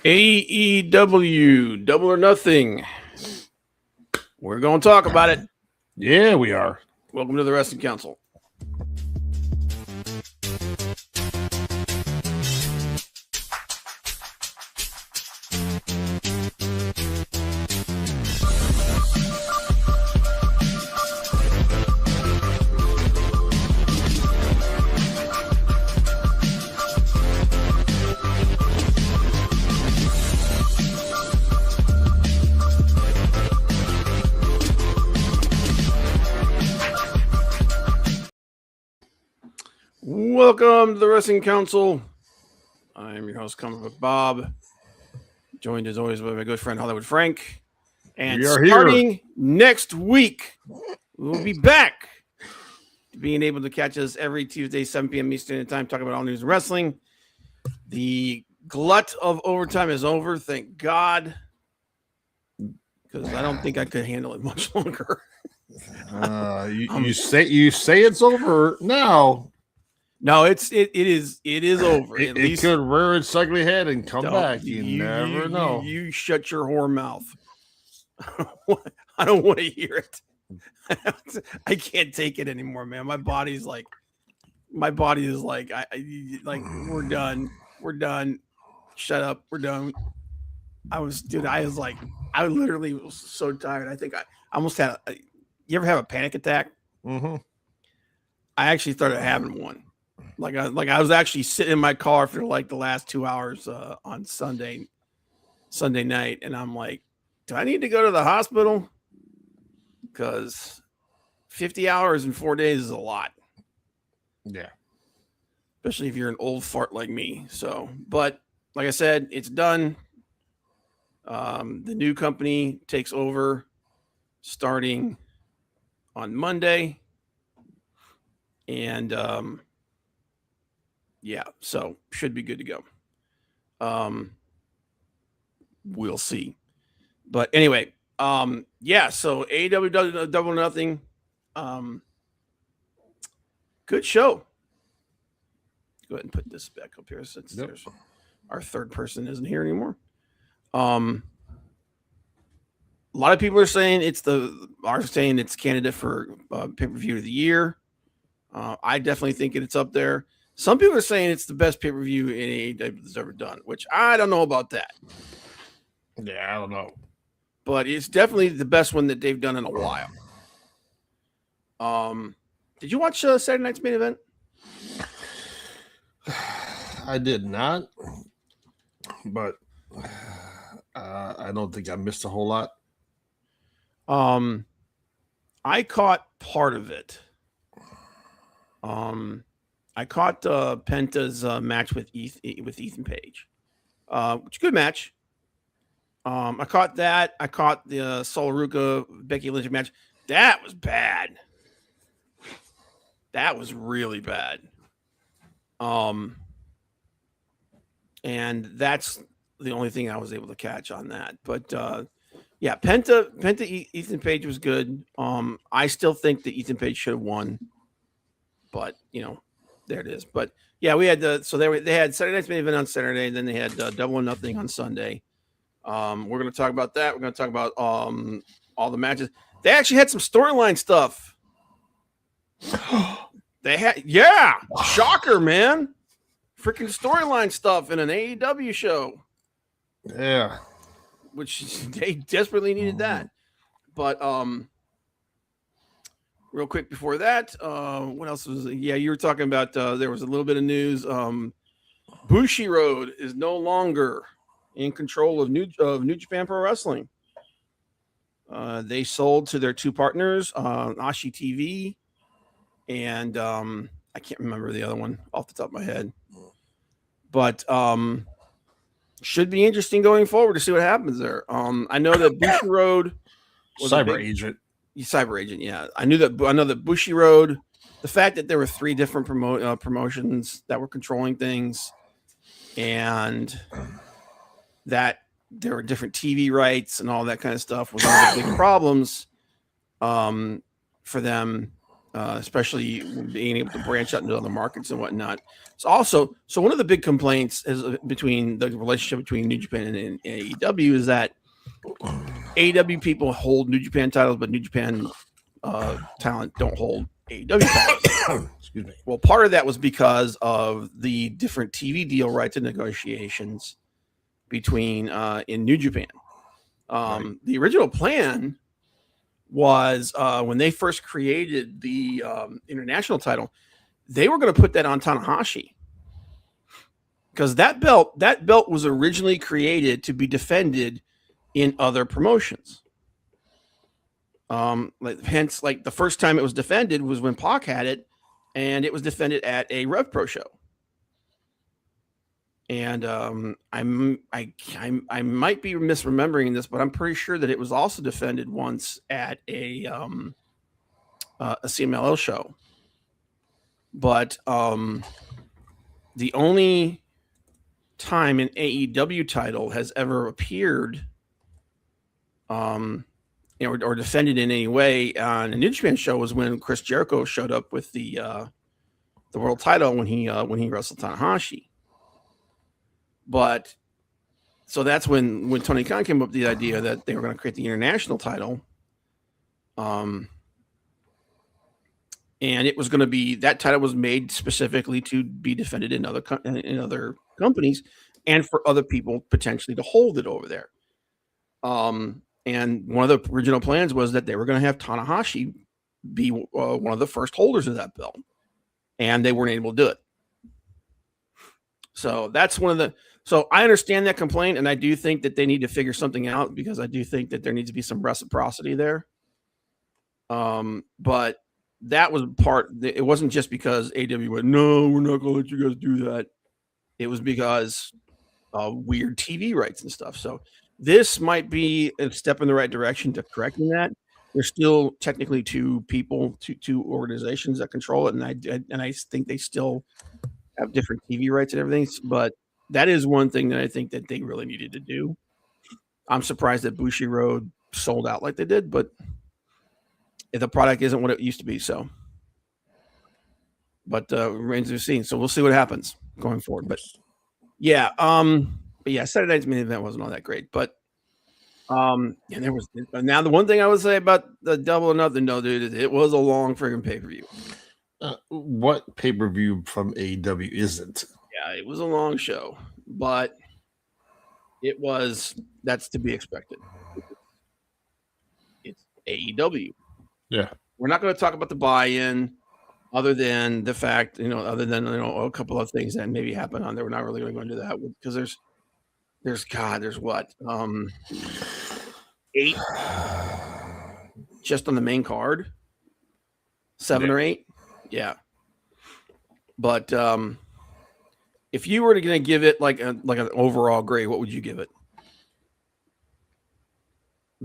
AEW, Double or Nothing. We're going to talk about it. Yeah, we are. Welcome to the Wrestling Council. Welcome to the Wrestling Council. I'm your host, Comic Book Bob, joined as always by my good friend Hollywood Frank. And starting next week, we'll be back being able to catch us every Tuesday, 7 p.m. Eastern Standard Time, talking about all news wrestling. The glut of overtime is over, thank God, because I don't think I could handle it much longer. You say it's over now. No, it is over. It could rear its ugly head and come back. You never know. You shut your whore mouth. I don't want to hear it. I can't take it anymore, man. My body is like, we're done. We're done. Shut up. We're done. I literally was so tired. I think I almost had. You ever have a panic attack? Mm-hmm. I actually started having one. I was actually sitting in my car for like the last 2 hours on Sunday night, and I'm like, do I need to go to the hospital? Because 50 hours in 4 days is a lot. Yeah. Especially if you're an old fart like me. So, but like I said, it's done. The new company takes over starting on Monday. And yeah, so should be good to go. We'll see. But anyway, yeah, so AEW Double or Nothing. Good show. Go ahead and put this back up here since there's our third person isn't here anymore. A lot of people are saying it's candidate for pay-per-view of the year. I definitely think it's up there. Some people are saying it's the best pay-per-view in AEW that's ever done, which I don't know about that. Yeah, I don't know. But it's definitely the best one that they've done in a while. Did you watch Saturday night's main event? I did not, but I don't think I missed a whole lot. I caught part of it. I caught Penta's match with Ethan Page, which is a good match. I caught that. I caught the Sol Ruca Becky Lynch match. That was bad. That was really bad. And that's the only thing I was able to catch on that. But yeah, Penta Ethan Page was good. I still think that Ethan Page should have won, but there it is. But yeah, we had they had Saturday night's main event on Saturday, and then they had Double or Nothing on Sunday. We're going to talk about that. We're going to talk about all the matches. They actually had some storyline stuff. Shocker, man. Freaking storyline stuff in an AEW show. Yeah. Which they desperately needed that. But real quick before that, what else was it? Yeah, you were talking about there was a little bit of news. Bushiroad is no longer in control of New Japan Pro Wrestling. They sold to their two partners, Ashi TV, and I can't remember the other one off the top of my head. But should be interesting going forward to see what happens there. I know that Bushiroad was Cyber Agent, yeah. I know that Bushiroad. The fact that there were three different promotions that were controlling things, and that there were different TV rights and all that kind of stuff was one of the big problems for them especially being able to branch out into other markets and whatnot. So one of the big complaints is between the relationship between New Japan and AEW is that AEW people hold New Japan titles, but New Japan talent don't hold AEW titles. Excuse me. Well, part of that was because of the different TV deal rights and negotiations between in New Japan. Right. The original plan was when they first created the international title, they were going to put that on Tanahashi because that belt was originally created to be defended in other promotions. Hence, like the first time it was defended was when Pac had it, and it was defended at a Rev Pro show. And I might be misremembering this, but I'm pretty sure that it was also defended once at a CMLL show. But the only time an AEW title has ever appeared, or defended in any way on a New Japan show was when Chris Jericho showed up with the world title when he wrestled Tanahashi. But so that's when Tony Khan came up with the idea that they were going to create the international title. And it was going to be, that title was made specifically to be defended in other companies and for other people potentially to hold it over there. And one of the original plans was that they were going to have Tanahashi be one of the first holders of that belt, and they weren't able to do it. So that's one of the. So I understand that complaint, and I do think that they need to figure something out because I do think that there needs to be some reciprocity there. But that was part. It wasn't just because AW went, no, we're not going to let you guys do that. It was because weird TV rights and stuff. So this might be a step in the right direction to correcting that. There's still technically two organizations that control it, and I think they still have different TV rights and everything. But that is one thing that I think that they really needed to do. I'm surprised that Bushiroad sold out like they did, but the product isn't what it used to be. So, but remains to be seen. So we'll see what happens going forward. But yeah, Saturday night's main event wasn't all that great, but and there was now the one thing I would say about the Double or Nothing, no, dude, it was a long friggin' pay-per-view. What pay-per-view from AEW isn't? Yeah, it was a long show, but that's to be expected. It's AEW. Yeah. We're not going to talk about the buy-in other than the fact, a couple of things that maybe happened on there. We're not really going to go into that because there's what? 8 just on the main card? 7 or 8? Yeah. But if you were going to give it like an overall grade, what would you give it?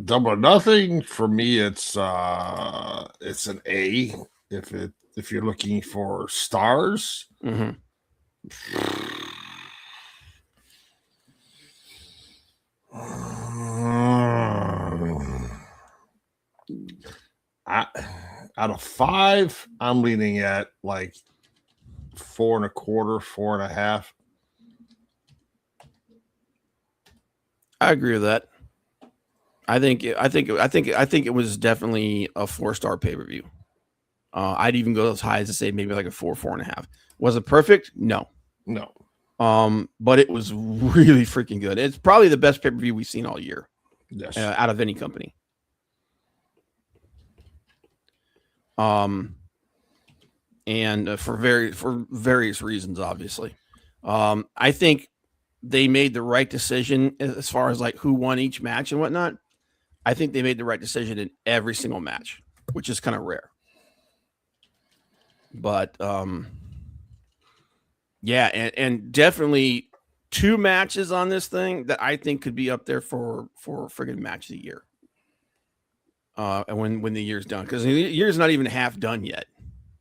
Double or Nothing for me, it's an A. If you're looking for stars, mm-hmm. Out of 5, I'm leaning at like 4.25, 4.5. I agree with that. I think it was definitely a 4-star pay-per-view. I'd even go as high as to say maybe like a 4, 4.5. Was it perfect? No. But it was really freaking good. It's probably the best pay-per-view we've seen all year. Yes. Out of any company. And for various reasons, obviously. I think they made the right decision as far as like who won each match and whatnot. I think they made the right decision in every single match, which is kind of rare. But yeah, and definitely 2 matches on this thing that I think could be up there for friggin' match of the year. And when the year's done, because the year's not even half done yet.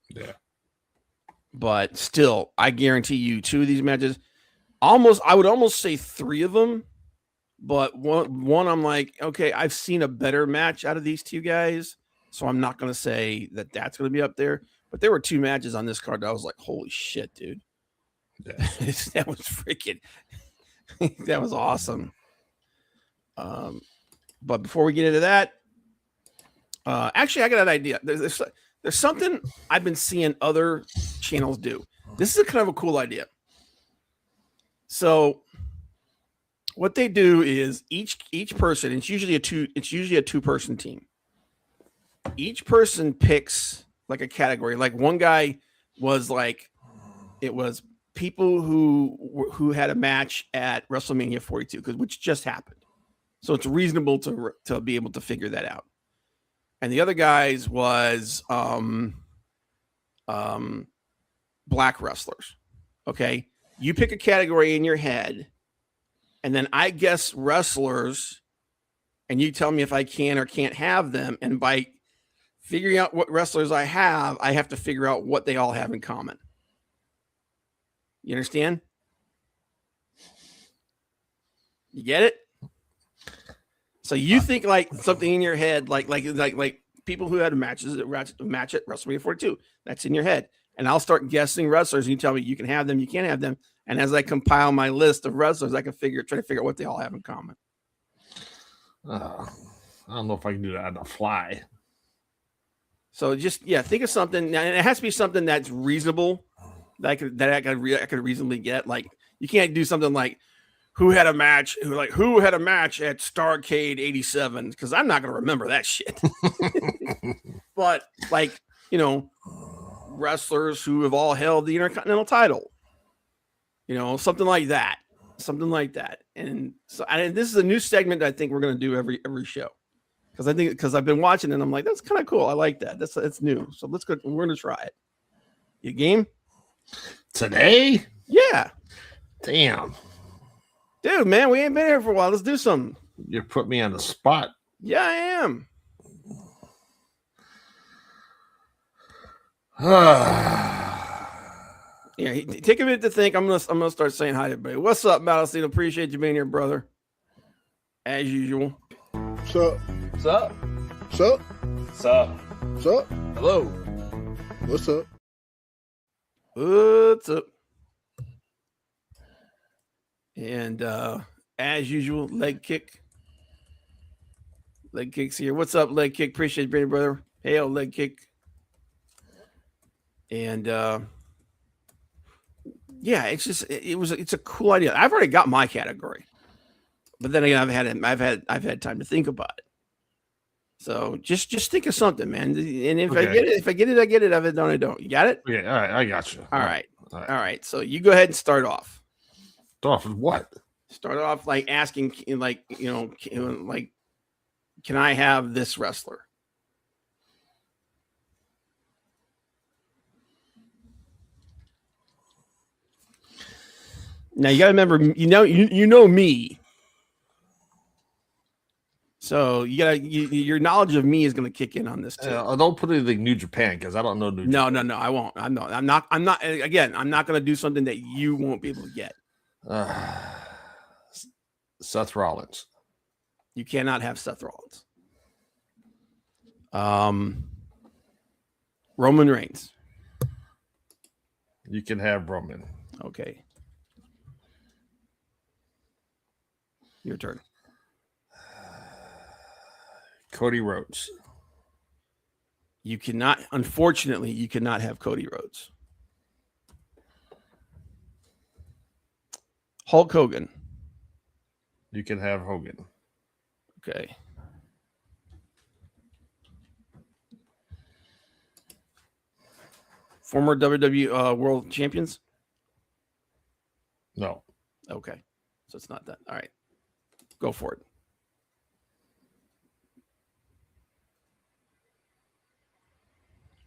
Yeah. But still, I guarantee you 2 of these matches, I would almost say 3 of them, but one I'm like, okay, I've seen a better match out of these 2 guys, So I'm not going to say that that's going to be up there. But there were 2 matches on this card that I was like, holy shit, dude. Yes. That was freaking, that was awesome. But before we get into that, actually, I got an idea. There's something I've been seeing other channels do. This is a kind of a cool idea. So what they do is each person, it's usually a 2-person team. Each person picks like a category. Like one guy was like, it was people who had a match at WrestleMania 42, which just happened. So it's reasonable to be able to figure that out. And the other guys was black wrestlers. Okay. You pick a category in your head, and then I guess wrestlers, and you tell me if I can or can't have them. And by figuring out what wrestlers I have to figure out what they all have in common. You understand? You get it? So you think like something in your head, like people who had match at WrestleMania 42. That's in your head. And I'll start guessing wrestlers, and you tell me you can have them, you can't have them. And as I compile my list of wrestlers, I can try to figure out what they all have in common. I don't know if I can do that on the fly. So just think of something, and it has to be something that's reasonable that I could reasonably get. Like you can't do something like who had a match at Starrcade 87, because I'm not going to remember that shit. But like, wrestlers who have all held the Intercontinental title, something like that. And so this is a new segment I think we're going to do every show. Because I've been watching it and I'm like, that's kind of cool. I like that. That's new. So let's go. We're going to try it. You game? Today? Yeah. Damn. Dude, man, we ain't been here for a while. Let's do something. You put me on the spot. Yeah, I am. Yeah, take a minute to think. I'm gonna start saying hi to everybody. What's up, Malacino? Appreciate you being here, brother. As usual. What's up? What's up? What's up? What's up? What's up? Hello. What's up? What's up? And as usual, leg kick. Leg kick's here. What's up, leg kick? Appreciate you being here, brother. Hail, leg kick. And yeah, it's a cool idea. I've already got my category, but then again, I've had time to think about it. So just think of something, man. And if I get it, I get it. If I don't, I don't. You got it? Yeah, all right, I got you. All right. So you go ahead and start off. Start off with what? Start off like asking, like, can I have this wrestler? Now you got to remember, you know me. So your knowledge of me is going to kick in on this too. Don't put anything New Japan because I don't know New Japan. No, I won't. I'm not. Again, I'm not going to do something that you won't be able to get. Seth Rollins. You cannot have Seth Rollins. Roman Reigns. You can have Roman. Okay. Your turn. Cody Rhodes. Unfortunately, you cannot have Cody Rhodes. Hulk Hogan. You can have Hogan. Okay. Former WWE World Champions? No. Okay. So it's not that. All right. Go for it.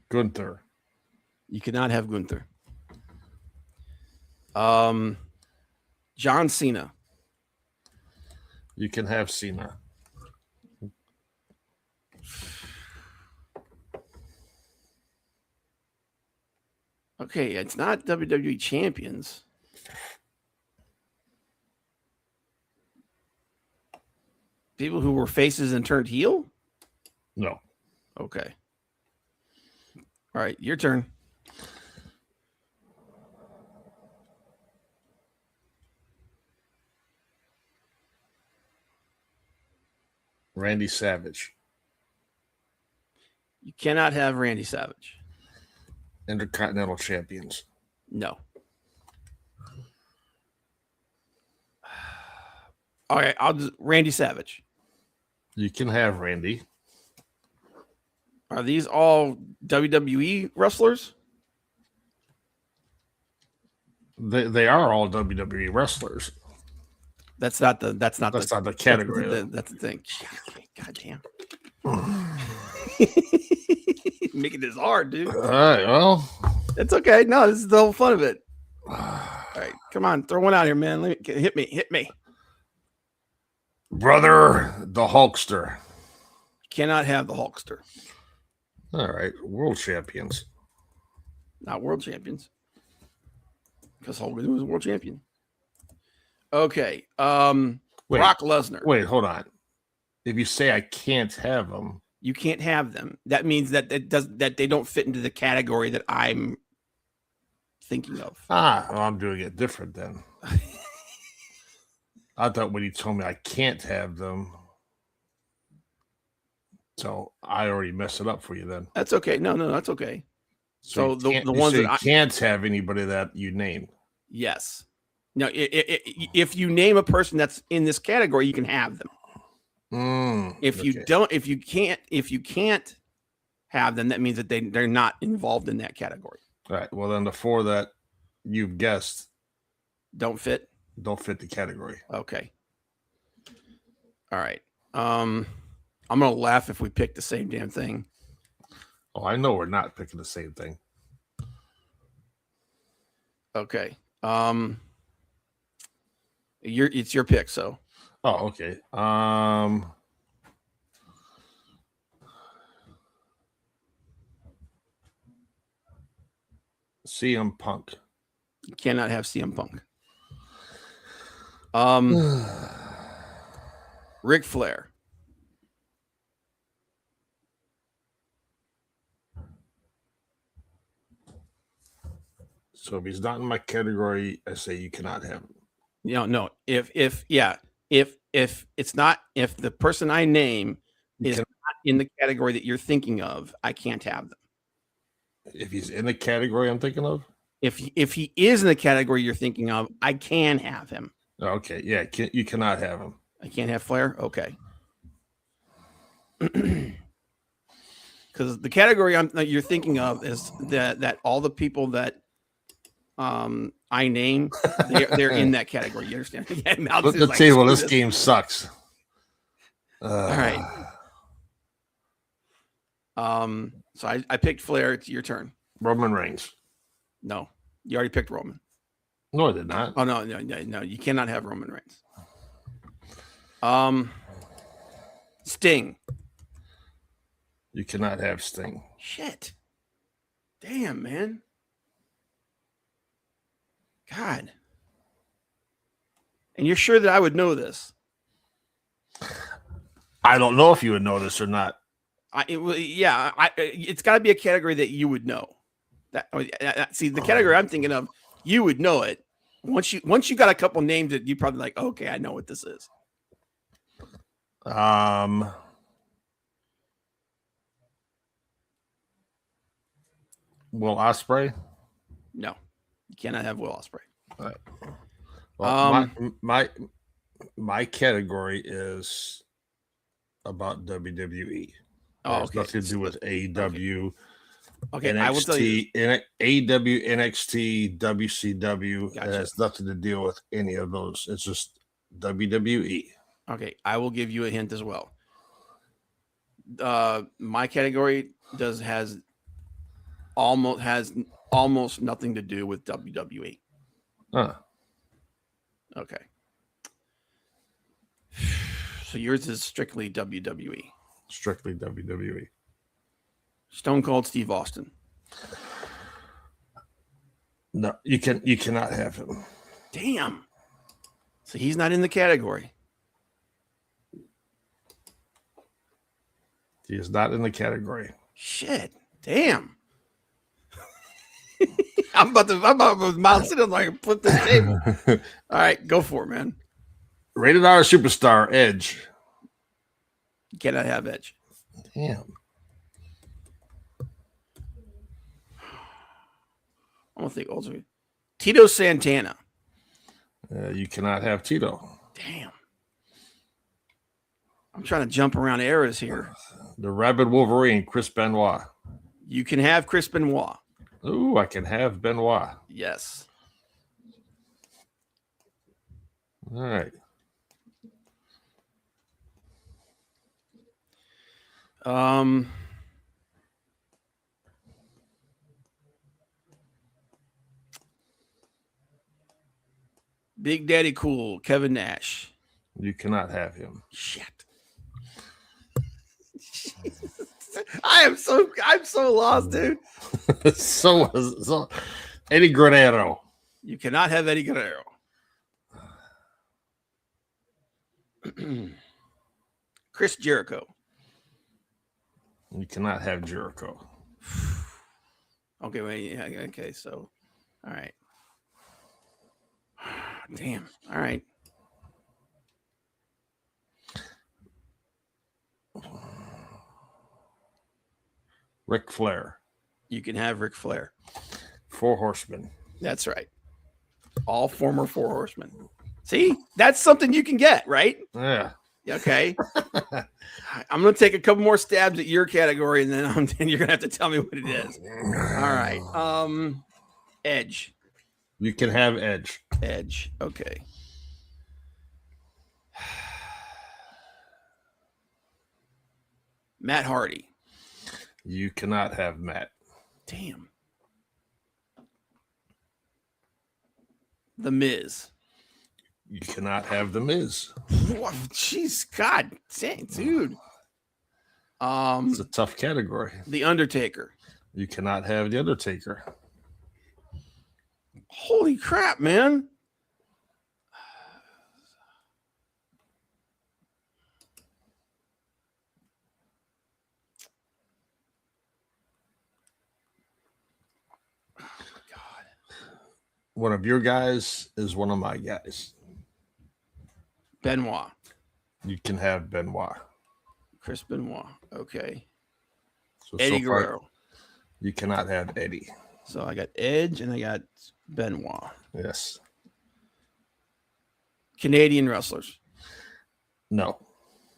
Gunther. You cannot have Gunther. John Cena. You can have Cena. Okay, it's not WWE champions. People who were faces and turned heel? No. Okay. All right, your turn. Randy Savage. You cannot have Randy Savage. Intercontinental champions. No. All right, Randy Savage. You can have Randy. Are these all WWE wrestlers? They are all WWE wrestlers. That's not the category. That's the thing. God damn. Making this hard, dude. All right, well, it's okay. No, this is the whole fun of it. All right, come on, throw one out here, man. Hit me. Brother, the Hulkster. Cannot have the Hulkster. All right, world champions. Not world champions. Because Hogan was a world champion. Okay. Brock Lesnar. Wait, hold on. If you say I can't have them, you can't have them. That means that they don't fit into the category that I'm thinking of. Well, I'm doing it different then. I thought when you told me I can't have them, so I already messed it up for you then. That's okay. No, that's okay. So the ones that I can't have anybody that you named. Yes. Now, if you name a person that's in this category, you can have them. If you can't have them, that means that they're not involved in that category. All right. Well, then the four that you've guessed don't fit the category. Okay. All right. I'm gonna laugh if we pick the same damn thing. Oh, I know we're not picking the same thing. Okay. It's your pick, so. Oh, okay. CM Punk. You cannot have CM Punk. Ric Flair. So if he's not in my category, I say you cannot have him. No. If it's not, if the person I name is not in the category that you're thinking of, I can't have them. If he's in the category I'm thinking of? If he is in the category you're thinking of, I can have him. Okay, yeah, you cannot have him. I can't have Flair? Okay. Because the category you're thinking of is that all the people that I name, they're in that category. You understand? Let's say, well, this game sucks. All right. So I picked Flair. It's your turn. Roman Reigns. No, you already picked Roman. No, I did not. Oh no! You cannot have Roman Reigns. Sting. You cannot have Sting. Shit. Damn, man. God. And you're sure that I would know this? I don't know if you would know this or not. It's got to be a category that you would know. See, the category I'm thinking of, you would know it. Once you got a couple names that you probably like, okay, I know what this is. Will Ospreay? No, you cannot have Will Ospreay. All right. Well, my category is about WWE. It has nothing to do with AEW. Okay, NXT, I will tell you. AEW, NXT, WCW. Gotcha. It has nothing to deal with any of those. It's just WWE. Okay, I will give you a hint as well. My category has almost nothing to do with WWE. Huh. Okay. So yours is strictly WWE. Strictly WWE. Stone Cold Steve Austin. No, you cannot have him. Damn. So he's not in the category. He is not in the category. Shit. Damn. I'm about to mouse it. I'm like, flip this table. All right, go for it, man. Rated R superstar, Edge. You cannot have Edge. Damn. I don't think also Tito Santana. You cannot have Tito. Damn. I'm trying to jump around eras here. The Rabid Wolverine, Chris Benoit. You can have Chris Benoit. Ooh, I can have Benoit. Yes. All right. Big Daddy Cool, Kevin Nash. You cannot have him. Shit. I'm so lost, dude. so Eddie Guerrero. You cannot have Eddie Guerrero. Chris Jericho. You cannot have Jericho. Okay, wait. Yeah, okay, so all right. Damn. All right. Ric Flair. You can have Ric Flair. 4 Horsemen. That's right. All former 4 Horsemen. See, that's something you can get, right? Yeah. Okay. I'm going to take a couple more stabs at your category, and then you're going to have to tell me what it is. All right. Edge. You can have Edge. Edge. Okay. Matt Hardy. You cannot have Matt. Damn. The Miz. You cannot have The Miz. Jeez, God dang, dude. It's a tough category. The Undertaker. You cannot have The Undertaker. Holy crap, man. One of your guys is one of my guys. Benoit. You can have Benoit. Chris Benoit. Okay. So Eddie so far, Guerrero. you cannot have Eddie. So I got Edge and I got Benoit. Yes. Canadian wrestlers. No.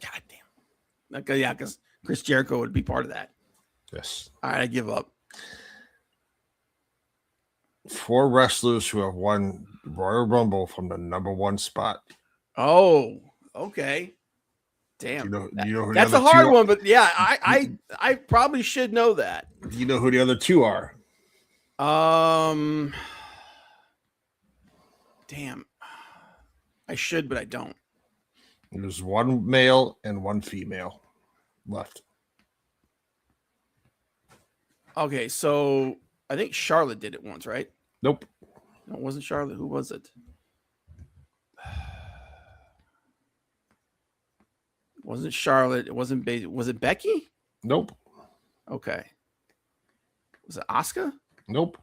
God damn. Okay, yeah, because Chris Jericho would be part of that. Yes. All right, I give up. 4 wrestlers who have won Royal Rumble from the #1 spot. Oh, okay. Damn. Do you know who that's the a other hard 2 one, but yeah, I probably should know that. Do you know who the other 2 are? Damn. I should, but I don't. There's 1 male and 1 female left. Okay, so I think Charlotte did it once, right? Nope. No, it wasn't Charlotte. Who was it? It wasn't Charlotte. It wasn't Was it Becky? Nope. Okay. Was it Asuka? Nope.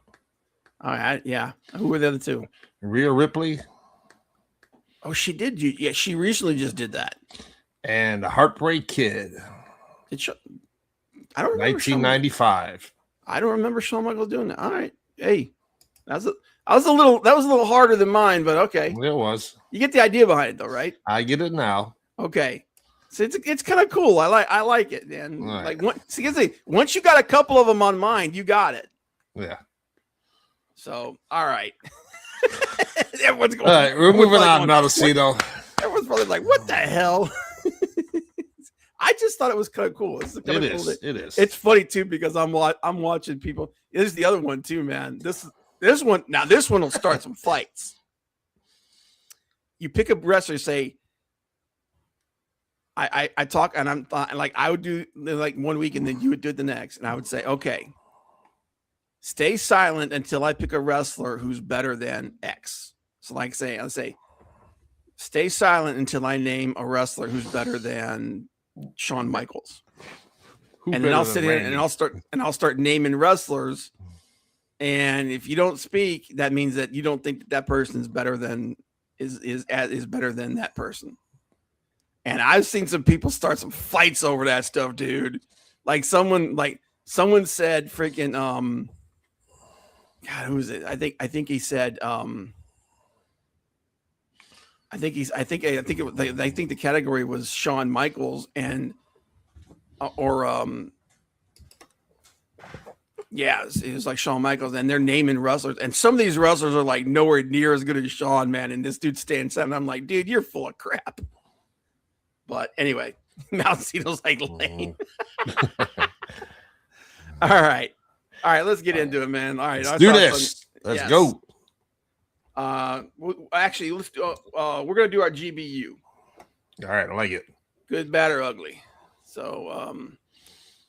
All right. Yeah. Who were the other 2? Rhea Ripley. Oh, she did. Yeah, she recently just did that. And the Heartbreak Kid. I don't remember. 1995. I don't remember Shawn Michaels doing that. All right. Hey, that was a little harder than mine, but okay. It was. You get the idea behind it, though, right? I get it now. Okay. So it's kind of cool. I like it, and right. Once you got a couple of them on mind, you got it. Yeah. So all right. Everyone's going. All right, we're moving on, Maldacino. Everyone's probably like, "What the hell?" I just thought it was kind of cool. It is. It's funny too because I'm watching people. This is the other one too, man. This one will start some fights. You pick a wrestler, say, I talk, and I'm like, I would do like 1 week, and then you would do it the next, and I would say, okay, stay silent until I pick a wrestler who's better than X. So like I'll say, stay silent until I name a wrestler who's better than Shawn Michaels. and then I'll sit here and I'll start naming wrestlers. And if you don't speak, that means that you don't think that person is better than is better than that person. And I've seen some people start some fights over that stuff, dude. Like someone said freaking God, who was it? I think he said I think the category was Shawn Michaels and it was like Shawn Michaels, and they're naming wrestlers, and some of these wrestlers are like nowhere near as good as Shawn, man. And this dude stands up, and I'm like, dude, you're full of crap. But anyway, Malcito's like lame. All right, let's get into it, man. All right, let's do this. Let's go. Actually, let's do. We're gonna do our GBU. All right, I like it. Good, bad, or ugly. So,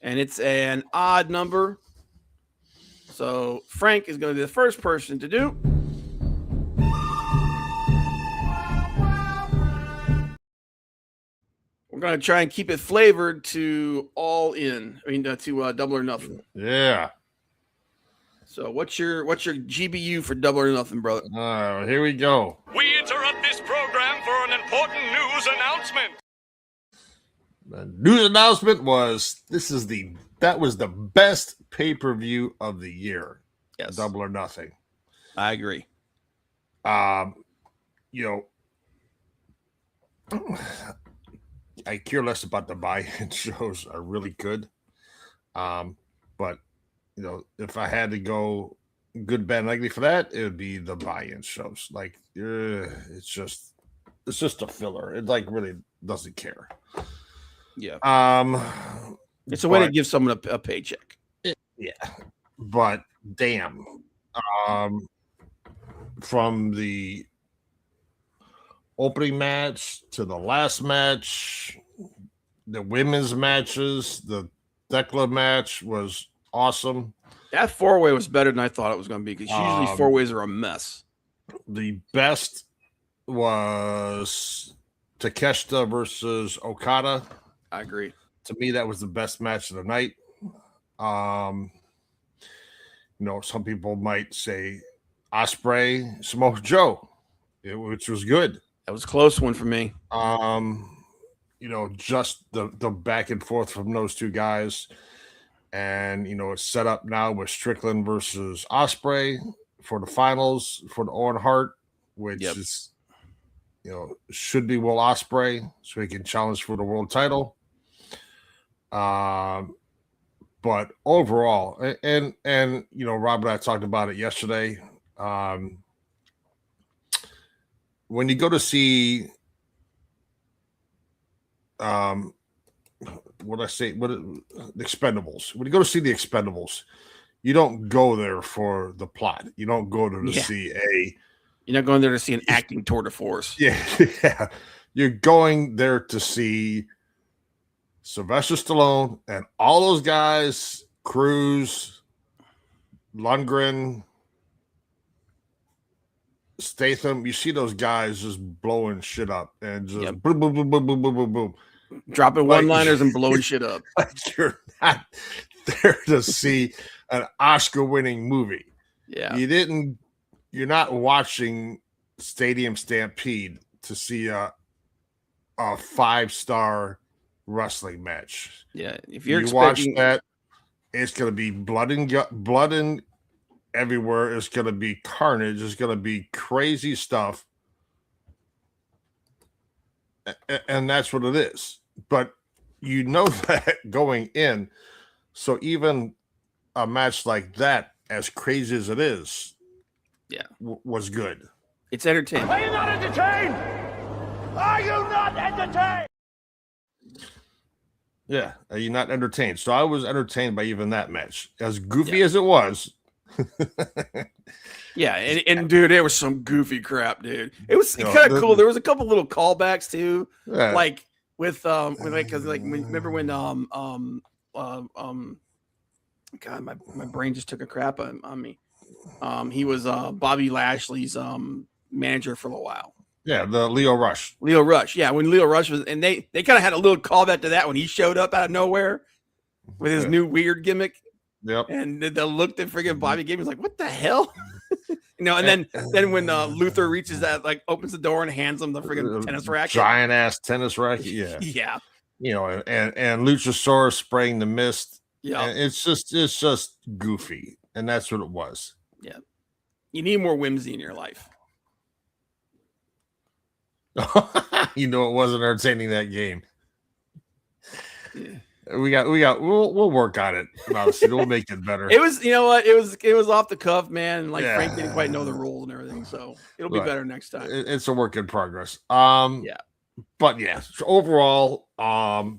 and it's an odd number. So Frank is going to be the first person to do. We're going to try and keep it flavored to All In. I mean, to Double or Nothing. Yeah. So what's your GBU for Double or Nothing, brother? Here we go. We interrupt this program for an important news announcement. The news announcement was that was the best pay-per-view of the year. Yes. Double or Nothing. I agree. I care less about the buy-in shows are really good. But if I had to go good, bad, and ugly for that, it would be the buy-in shows. Like it's just a filler. It like really doesn't care. Yeah. It's a way to give someone a paycheck. Yeah. But damn. From the opening match to the last match, the women's matches, the Thekla match was awesome. That four-way was better than I thought it was going to be, because usually four-ways are a mess. The best was Takeshita versus Okada. I agree. To me, that was the best match of the night. Some people might say Ospreay, Samoa Joe, which was good. That was a close one for me. Just the back and forth from those two guys. And, it's set up now with Strickland versus Ospreay for the finals for the Owen Hart, which is, should be Will Ospreay, so he can challenge for the world title. But overall, and Rob and I talked about it yesterday. When you go to see, the Expendables. When you go to see the Expendables, you don't go there for the plot. You don't go there to see You're not going there to see an acting tour de force. Yeah. You're going there to see Sylvester Stallone and all those guys, Cruz, Lundgren, Statham. You see those guys just blowing shit up and just boom, boom, boom, boom, boom, boom, boom, boom. Dropping one-liners and blowing shit up. Like you're not there to see an Oscar-winning movie. Yeah. You're not watching Stadium Stampede to see a 5-star wrestling match. Yeah, if you watch that, it's going to be blood and everywhere. It's going to be carnage. It's going to be crazy stuff, and that's what it is. But that going in, so even a match like that, as crazy as it is, was good. It's entertaining. Are you not entertained? Are you not entertained? Yeah, are you not entertained? So I was entertained by even that match, as goofy as it was. Yeah, and dude, there was some goofy crap, dude. It was kind of cool. There was a couple little callbacks too, like because remember when God, my brain just took a crap on me. He was Bobby Lashley's manager for a while. Yeah, the Leo Rush. Yeah, when Leo Rush was, and they kind of had a little callback to that when he showed up out of nowhere. with his new weird gimmick. Yep. And the look that friggin' Bobby gave me was like, what the hell? And then when Luther reaches that, like, opens the door and hands him the friggin' tennis racket. Giant ass tennis racket. Yeah. Yeah. And Luchasaurus spraying the mist. Yeah. It's just goofy. And that's what it was. Yeah. You need more whimsy in your life. It wasn't entertaining that game. Yeah. We'll work on it. Obviously, we'll make it better. It was, you know what? It was off the cuff, man. And Frank didn't quite know the rules and everything, so it'll be better next time. It's a work in progress. Yeah. But yeah, so overall,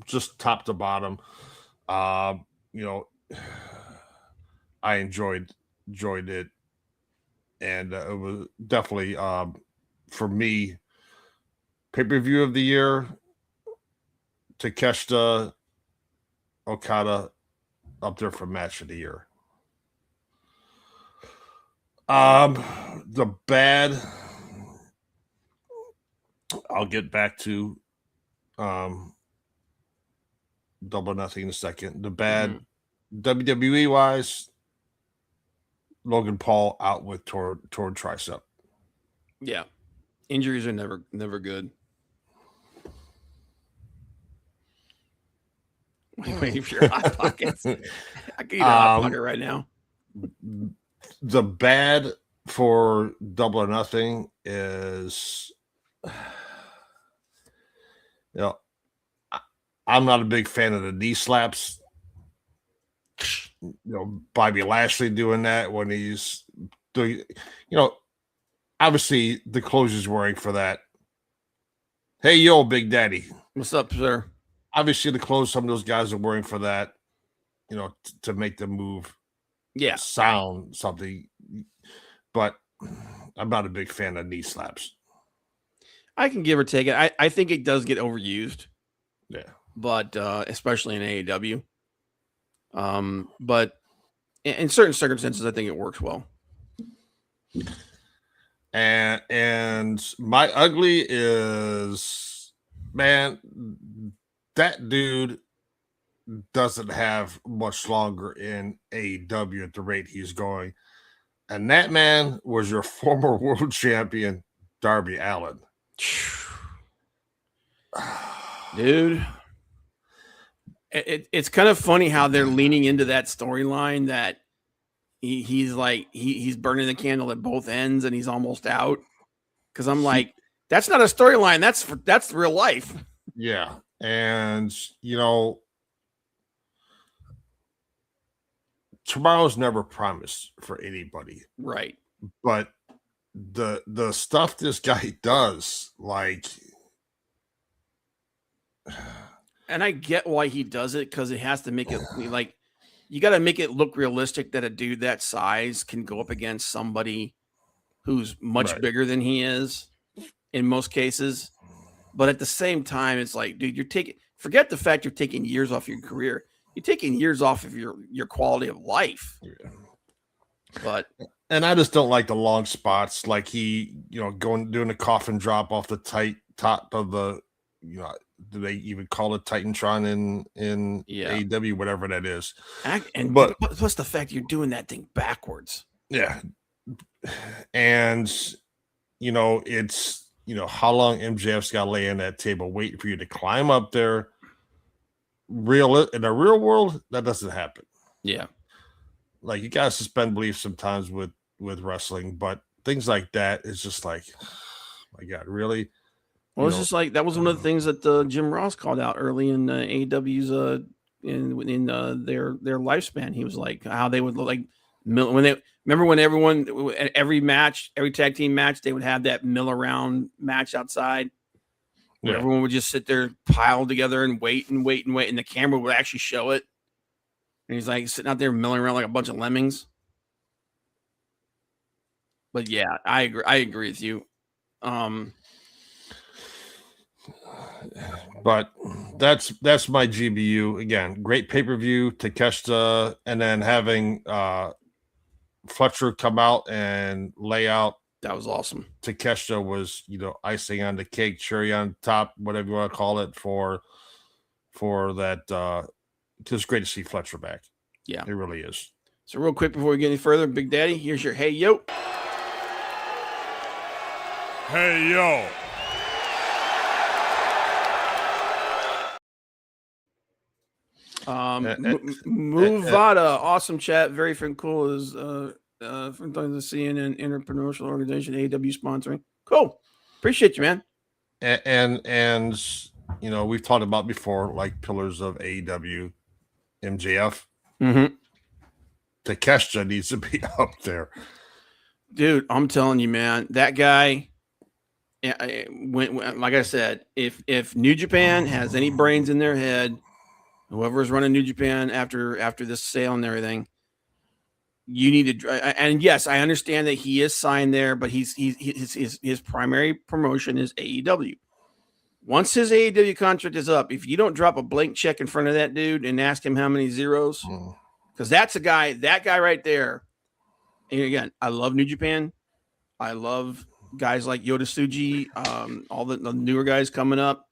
just top to bottom, I enjoyed it, and it was definitely for me pay-per-view of the year. Takeshita Okada up there for match of the year. The bad, I'll get back to Double or Nothing in a second. The bad WWE wise, Logan Paul out with torn tricep. Yeah. Injuries are never good. Waiting for your hot pockets. I can eat a hot pocket right now. The bad for Double or Nothing is, I'm not a big fan of the knee slaps. Bobby Lashley doing that when he's doing, obviously the clothes he's wearing for that. Hey, yo, Big Daddy. What's up, sir? Obviously the clothes some of those guys are wearing for that, to make them move. Yeah. Sound something. But I'm not a big fan of knee slaps. I can give or take it. I think it does get overused. Yeah. But especially in AEW. But in certain circumstances, I think it works well. And my ugly is, man, that dude doesn't have much longer in AEW at the rate he's going. And that man was your former world champion, Darby Allin. Dude. It's kind of funny how they're leaning into that storyline that he's burning the candle at both ends and he's almost out. Because I'm like, that's not a storyline. That's real life. Yeah. And tomorrow's never promised for anybody. Right. But the stuff this guy does, and I get why he does it, because it has to make it you got to make it look realistic that a dude that size can go up against somebody who's much bigger than he is in most cases. But at the same time, it's like, dude, forget the fact you're taking years off your career. You're taking years off of your quality of life. Yeah. And I just don't like the long spots, like he, doing a coffin drop off the tight top of the, do they even call it Titantron in AEW, whatever that is? But plus the fact you're doing that thing backwards. Yeah. And, it's, how long MJF's got to lay on that table waiting for you to climb up there. In the real world, that doesn't happen. Yeah. Like, you got to suspend belief sometimes with wrestling, but things like that is just like, oh my God, really? Well, it's just like, that was one of the things that Jim Ross called out early in AEW's in their lifespan. He was like, how they would look like when everyone, every tag team match, they would have that mill around match outside. Yeah. Everyone would just sit there piled together and wait, and the camera would actually show it. And he's like sitting out there milling around like a bunch of lemmings. But yeah, I agree with you. But that's my GBU. Again, great pay-per-view, Takeshita, and then having Fletcher come out and lay out. That was awesome. Takeshita was, icing on the cake, cherry on top, whatever you want to call it, for that just great to see Fletcher back. Yeah, it really is. So real quick before we get any further, Big Daddy, here's your hey yo. Hey yo. Muvada, awesome chat, very cool. Is from the CNN Interpromotional Organization, AEW sponsoring. Cool, appreciate you, man. And you know, we've talked about before, like pillars of AEW, MJF. Takeshita needs to be up there, dude. I'm telling you, man, that guy. Like I said, if New Japan has any brains in their head, whoever's running New Japan after this sale and everything, you need to. And yes, I understand that he is signed there, but his primary promotion is AEW. Once his AEW contract is up, if you don't drop a blank check in front of that dude and ask him how many zeros, because that's that guy right there. And again, I love New Japan. I love guys like Yota Tsuji, all the newer guys coming up.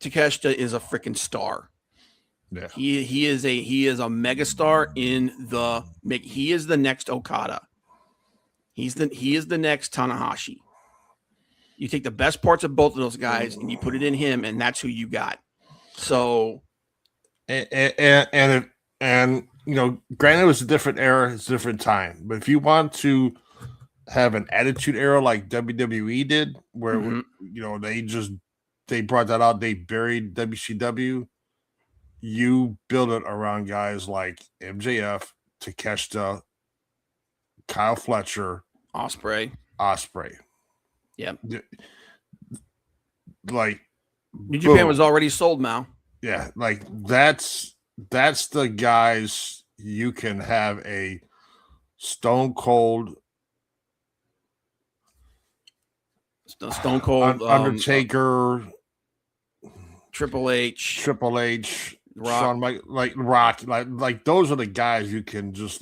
Takeshita is a freaking star. Yeah. He is a mega star he is the next Okada. He is the next Tanahashi. You take the best parts of both of those guys and you put it in him, and that's who you got. So and you know, granted it was a different era, it's a different time. But if you want to have an attitude era like WWE did, where you know they brought that out, they buried WCW. You build it around guys like MJF, Takeshita, Kyle Fletcher, Ospreay. Yeah, like New Japan was already sold now. Yeah, like that's the guys you can have a Stone Cold. Undertaker, Triple H, Rock. Shawn Michaels, Rock, like those are the guys you can just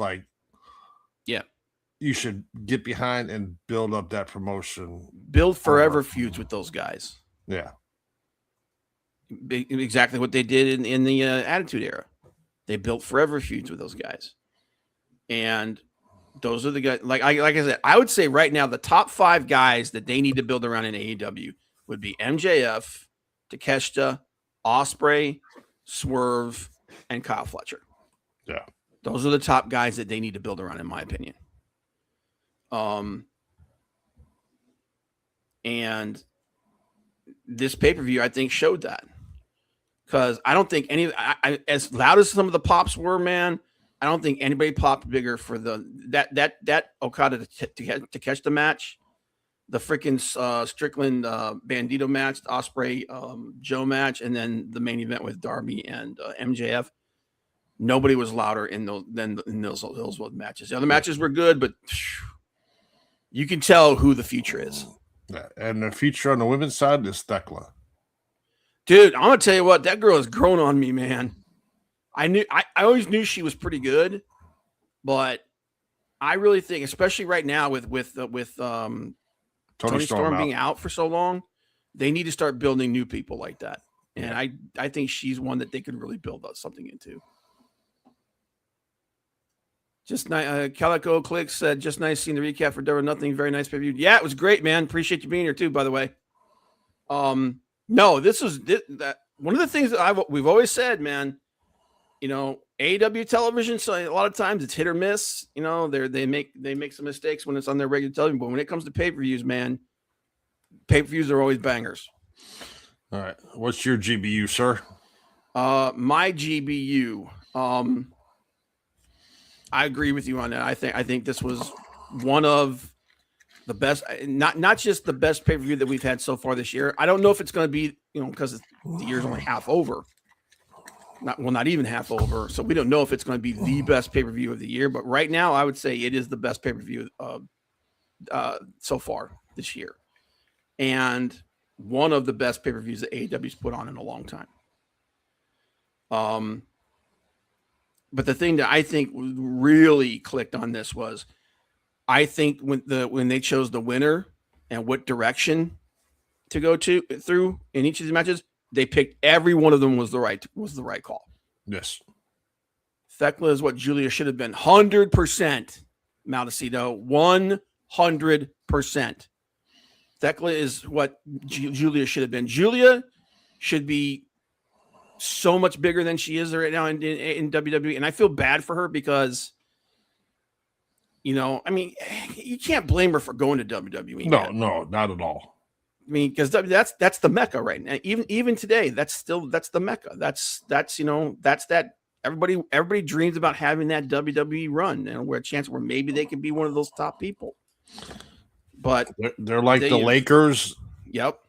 you should get behind and build up that promotion. Build forever feuds with those guys. Yeah, exactly what they did in the Attitude Era. They built forever feuds with those guys, and those are the guys. Like I said, I would say right now the top 5 guys that they need to build around in AEW would be MJF, Takeshita, Ospreay, Swerve, and Kyle Fletcher. Yeah, those are the top guys that they need to build around, in my opinion. And this pay-per-view, I think, showed that, because I don't think as loud as some of the pops were, man, I don't think anybody popped bigger for that Okada to catch the match, the freaking Strickland Bandito match, the Ospreay Joe match, and then the main event with Darby and MJF. Nobody was louder in those matches. The other matches were good, but you can tell who the future is. Yeah, and the future on the women's side is Thekla. Dude, I'm gonna tell you what, that girl has grown on me, man. I always knew she was pretty good, but I really think, especially right now with Tony Storm being out for so long, they need to start building new people like that. And I think she's one that they could really build something into. Just nice. Calico Clicks said, just nice seeing the recap for Double or Nothing. Very nice preview. Yeah, it was great, man. Appreciate you being here too, by the way. No, this was that one of the things that we've always said, man. You know, AEW television, so a lot of times it's hit or miss. You know, they make some mistakes when it's on their regular television, but when it comes to pay-per-views, man, pay-per-views are always bangers. All right. What's your GBU, sir? My GBU. I agree with you on that. I think this was one of the best, not just the best pay-per-view that we've had so far this year. I don't know if it's going to be, because the year's only half over. Not even half over. So we don't know if it's going to be the best pay-per-view of the year. But right now, I would say it is the best pay-per-view so far this year. And one of the best pay-per-views that AEW's put on in a long time. But the thing that I think really clicked on this was, I think when they chose the winner and what direction to go through in each of these matches, they picked every one of them was the right call. Yes. Thekla is what Julia should have been. 100%. Maldacito. 100%. Thekla is what Julia should have been. Julia should be so much bigger than she is right now in WWE. And I feel bad for her because, I mean, you can't blame her for going to WWE. No, not at all. I mean, because that's the Mecca right now. Even today, that's the Mecca. That's that everybody dreams about having that WWE run and where a chance where maybe they can be one of those top people. But they're like the Lakers. Yep.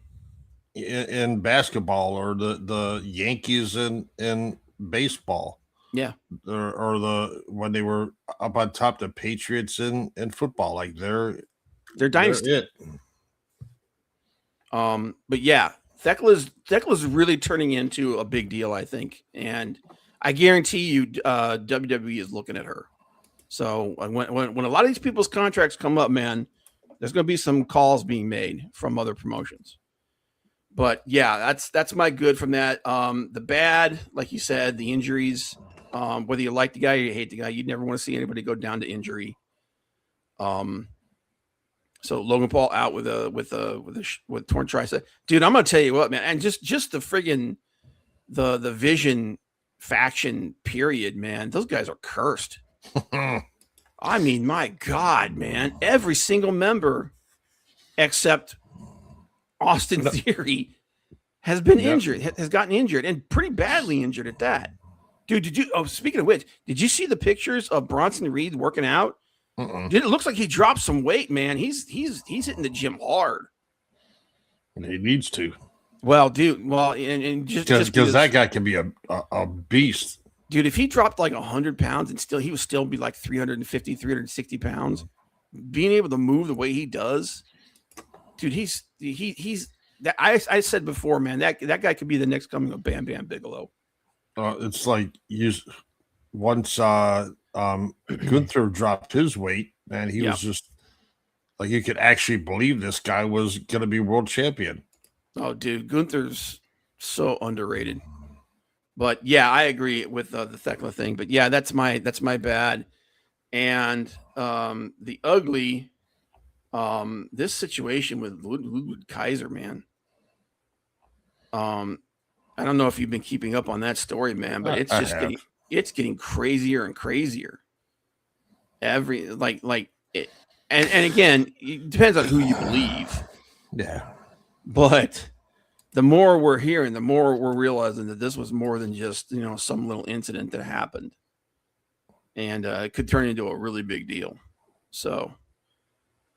In basketball, or the Yankees in baseball. Yeah. Or when they were up on top, the Patriots in football. Like they're dynasty. But yeah, Thekla's really turning into a big deal, I think. And I guarantee you WWE is looking at her. So when a lot of these people's contracts come up, man, there's going to be some calls being made from other promotions. But yeah, that's my good from that. The bad, like you said, the injuries, whether you like the guy or you hate the guy, you'd never want to see anybody go down to injury. So Logan Paul out with torn tricep. Dude, I'm going to tell you what, man. And just the friggin' the Vision faction period, man. Those guys are cursed. I mean, my God, man. Every single member except Austin Theory has been injured, has gotten injured, and pretty badly injured at that. Dude, speaking of which, did you see the pictures of Bronson Reed working out? Dude, it looks like he dropped some weight, man. He's hitting the gym hard. He needs to. Well, dude, and just because that guy can be a beast. Dude, if he dropped like 100 pounds and he would still be like 350, 360 pounds, being able to move the way he does, dude, he's that. I said before, man, that guy could be the next coming of Bam Bam Bigelow. It's like once Gunther dropped his weight, and he was just like, you could actually believe this guy was going to be world champion. Oh, dude, Gunther's so underrated. But yeah, I agree with the Thekla thing. But yeah, that's my bad. And the ugly, this situation with Ludwig Kaiser, man. I don't know if you've been keeping up on that story, man, but it's getting crazier and crazier. And again, it depends on who you believe. Yeah. But the more we're hearing, the more we're realizing that this was more than just, some little incident that happened. And it could turn into a really big deal. So,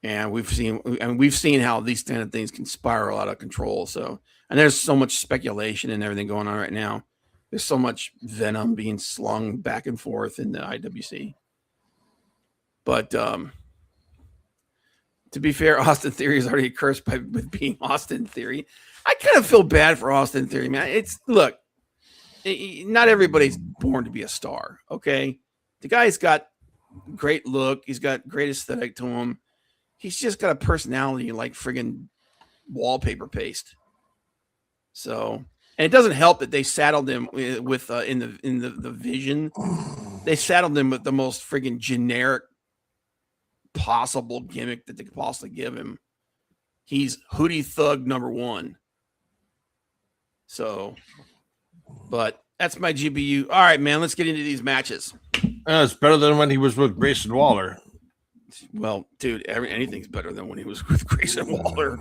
and we've seen how these kind of things can spiral out of control. So, and there's so much speculation and everything going on right now. There's so much venom being slung back and forth in the IWC. But to be fair, Austin Theory is already cursed with being Austin Theory. I kind of feel bad for Austin Theory, man. Not everybody's born to be a star, okay? The guy's got great look. He's got great aesthetic to him. He's just got a personality like friggin' wallpaper paste. So, and it doesn't help that they saddled him with in the Vision. They saddled him with the most friggin' generic possible gimmick that they could possibly give him. He's Hoodie Thug #1. So, but that's my GBU. All right, man, let's get into these matches. It's better than when he was with Grayson Waller. Well, dude, anything's better than when he was with Grayson Waller.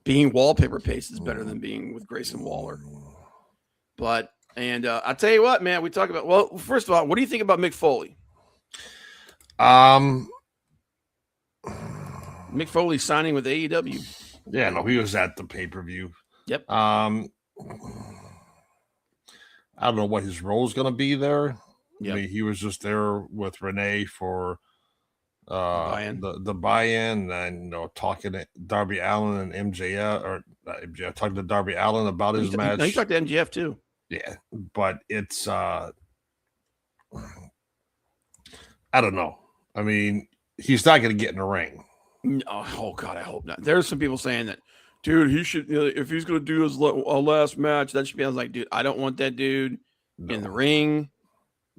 Being wallpaper paste is better than being with Grayson Waller. But, and I'll tell you what, man, we talk about, well, first of all, what do you think about Mick Foley? Mick Foley signing with AEW. Yeah, no, he was at the pay-per-view. Yep. I don't know what his role is going to be there. Yep. I mean, he was just there with Renee for the buy-in, and talking to Darby Allin and MJF, or MJF, talking to Darby Allin about his match. No, you talked to MJF too. Yeah, but it's I don't know. I mean, he's not going to get in the ring. Oh God, I hope not. There's some people saying that, dude, he should, if he's going to do his last match, that should be. I was like, dude, I don't want that dude in the ring.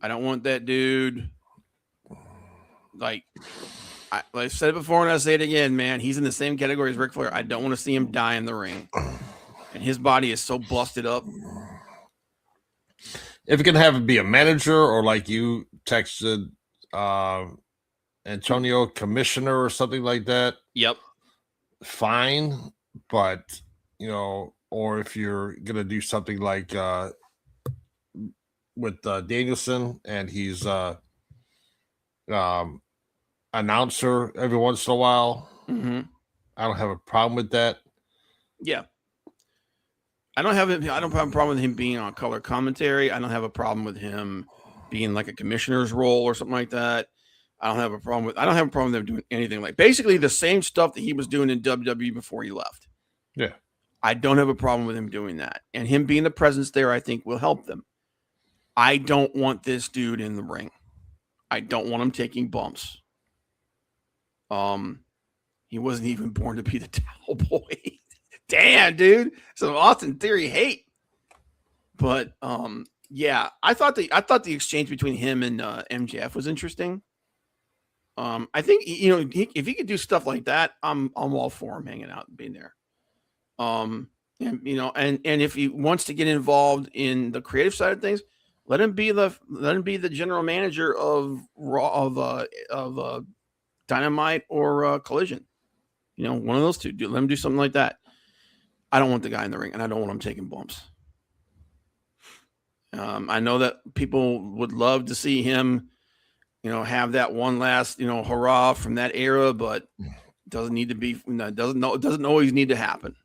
I don't want that dude. Like I said it before and I say it again, man. He's in the same category as Ric Flair. I don't want to see him die in the ring. And his body is so busted up. If you can have it be a manager or like you texted Antonio commissioner or something like that. Yep. Fine. But, or if you're going to do something like with Danielson and he's announcer every once in a while. Mm-hmm. I don't have a problem with that. Yeah. I don't have a problem with him being on color commentary. I don't have a problem with him being like a commissioner's role or something like that. I don't have a problem with them doing anything like basically the same stuff that he was doing in WWE before he left. Yeah. I don't have a problem with him doing that. And him being the presence there, I think will help them. I don't want this dude in the ring. I don't want him taking bumps. He wasn't even born to be the towel boy. Damn, dude. Some Austin Theory hate. But yeah, I thought the exchange between him and MJF was interesting. I think if he could do stuff like that, I'm all for him hanging out and being there. And if he wants to get involved in the creative side of things, let him be the general manager of Dynamite or Collision. One of those two. Let him do something like that. I don't want the guy in the ring, and I don't want him taking bumps. I know that people would love to see him, have that one last, hurrah from that era, but it doesn't need to be. It doesn't always need to happen.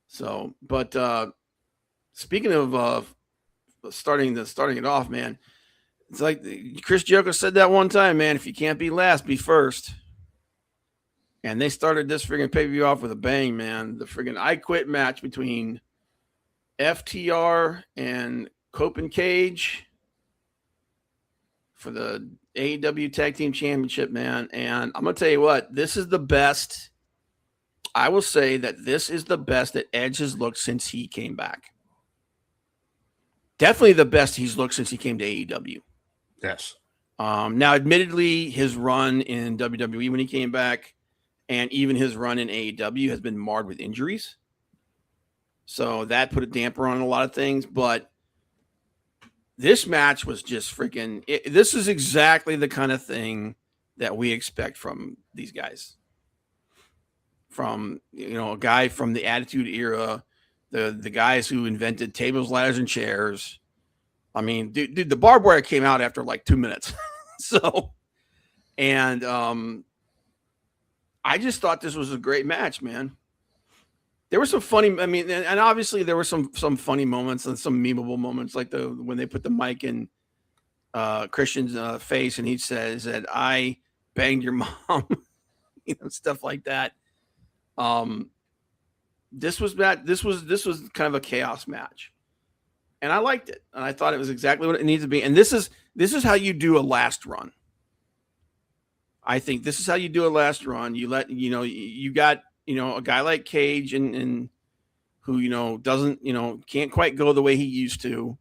So, but speaking of starting it off, man, it's like Chris Jericho said that one time, man. If you can't be last, be first. And they started this friggin' pay-per-view off with a bang, man. The friggin' I Quit match between FTR and Cope and Cage for the AEW Tag Team Championship, man. And I'm going to tell you what, this is the best. I will say that this is the best that Edge has looked since he came back. Definitely the best he's looked since he came to AEW. Yes. Now, admittedly, his run in WWE when he came back and even his run in AEW has been marred with injuries. So that put a damper on a lot of things. But this match was just freaking – this is exactly the kind of thing that we expect from these guys. From, a guy from the Attitude Era, the guys who invented tables, ladders, and chairs. I mean, dude, the barbed wire came out after like 2 minutes. So, and I just thought this was a great match, man. There were some funny, and obviously there were some funny moments and some memeable moments, like when they put the mic in Christian's face and he said, "I banged your mom," stuff like that. This was kind of a chaos match, and I liked it, and I thought it was exactly what it needs to be. And this is how you do a last run. I think this is how you do a last run. You let you got a guy like Cage and who doesn't can't quite go the way he used to,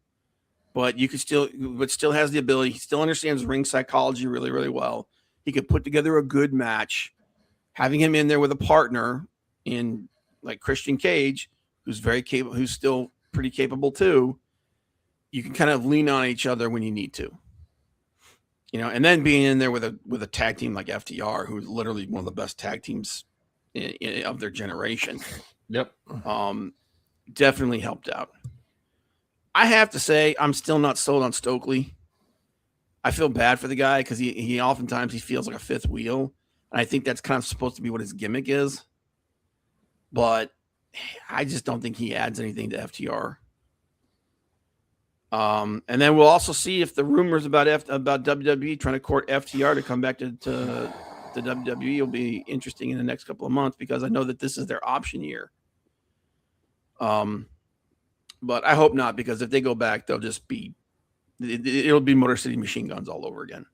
but still has the ability. He still understands ring psychology really, really well. He could put together a good match. Having him in there with a partner in like Christian Cage, who's very capable, who's still pretty capable too, you can kind of lean on each other when you need to, and then being in there with a tag team like FTR, who's literally one of the best tag teams of their generation. Yep. Definitely helped out. I have to say, I'm still not sold on Stokely. I feel bad for the guy because he oftentimes he feels like a fifth wheel. And I think that's kind of supposed to be what his gimmick is. But I just don't think he adds anything to FTR. And then we'll also see if the rumors about WWE trying to court FTR to come back to WWE will be interesting in the next couple of months, because I know that this is their option year. But I hope not, because if they go back, they'll just be it'll be Motor City Machine Guns all over again.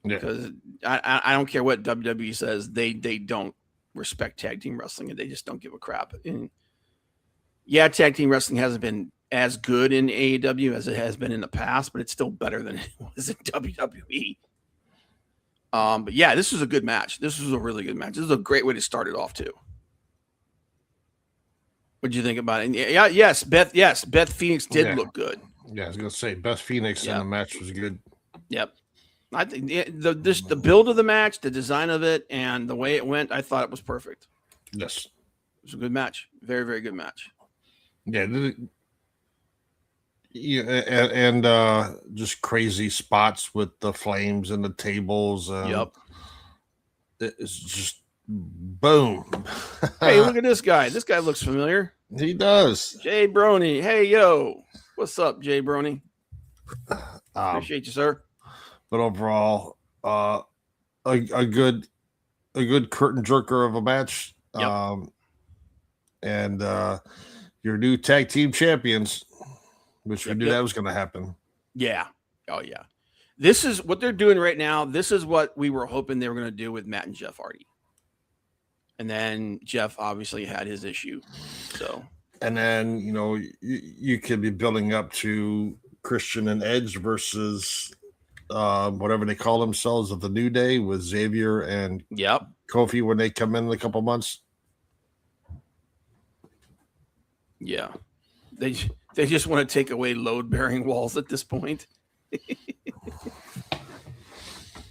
Yeah. Because I don't care what WWE says, they don't respect tag team wrestling, and they just don't give a crap. And yeah, tag team wrestling hasn't been as good in AEW as it has been in the past, but it's still better than it was in WWE. But yeah, this was a good match. This was a really good match. This is a great way to start it off too. What'd you think about it? Yeah, yes, Beth Phoenix did look good. Yeah, I was gonna say Beth Phoenix in the match was good. Yep. I think the build of the match, the design of it, and the way it went, I thought it was perfect. Yes. It was a good match. Very, very good match. Yeah. And just crazy spots with the flames and the tables. Yep. It's just boom. Hey, look at this guy. This guy looks familiar. He does. Jay Brony. Hey, yo. What's up, Jay Brony? Appreciate you, sir. But overall, a good curtain jerker of a match. Yep. And your new tag team champions, which we knew that was going to happen. Yeah. Oh, yeah. This is what they're doing right now. This is what we were hoping they were going to do with Matt and Jeff Hardy. And then Jeff obviously had his issue. So, and then, you could be building up to Christian and Edge versus whatever they call themselves of the New Day with Xavier and Kofi when they come in a couple months. Yeah. They just want to take away load-bearing walls at this point.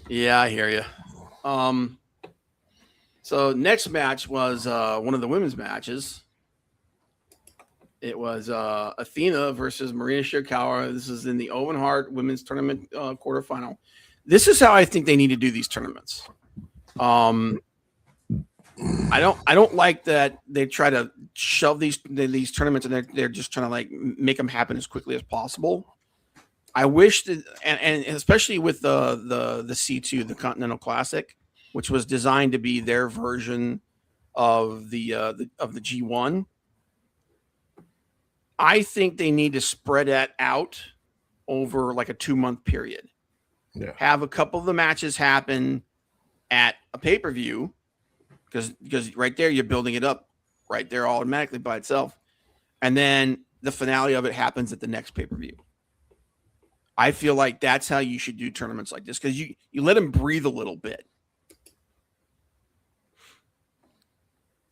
Yeah, I hear you. So next match was one of the women's matches. It was Athena versus Maria Shirakawa. This is in the Owen Hart Women's Tournament quarterfinal. This is how I think they need to do these tournaments. I don't like that they try to shove these tournaments and they're just trying to like make them happen as quickly as possible. I wish that, and especially with the C2, the Continental Classic, which was designed to be their version of the G1. I think they need to spread that out over like a 2-month period. Yeah. Have a couple of the matches happen at a pay-per-view because right there you're building it up right there automatically by itself. And then the finale of it happens at the next pay-per-view. I feel like that's how you should do tournaments like this because you let them breathe a little bit.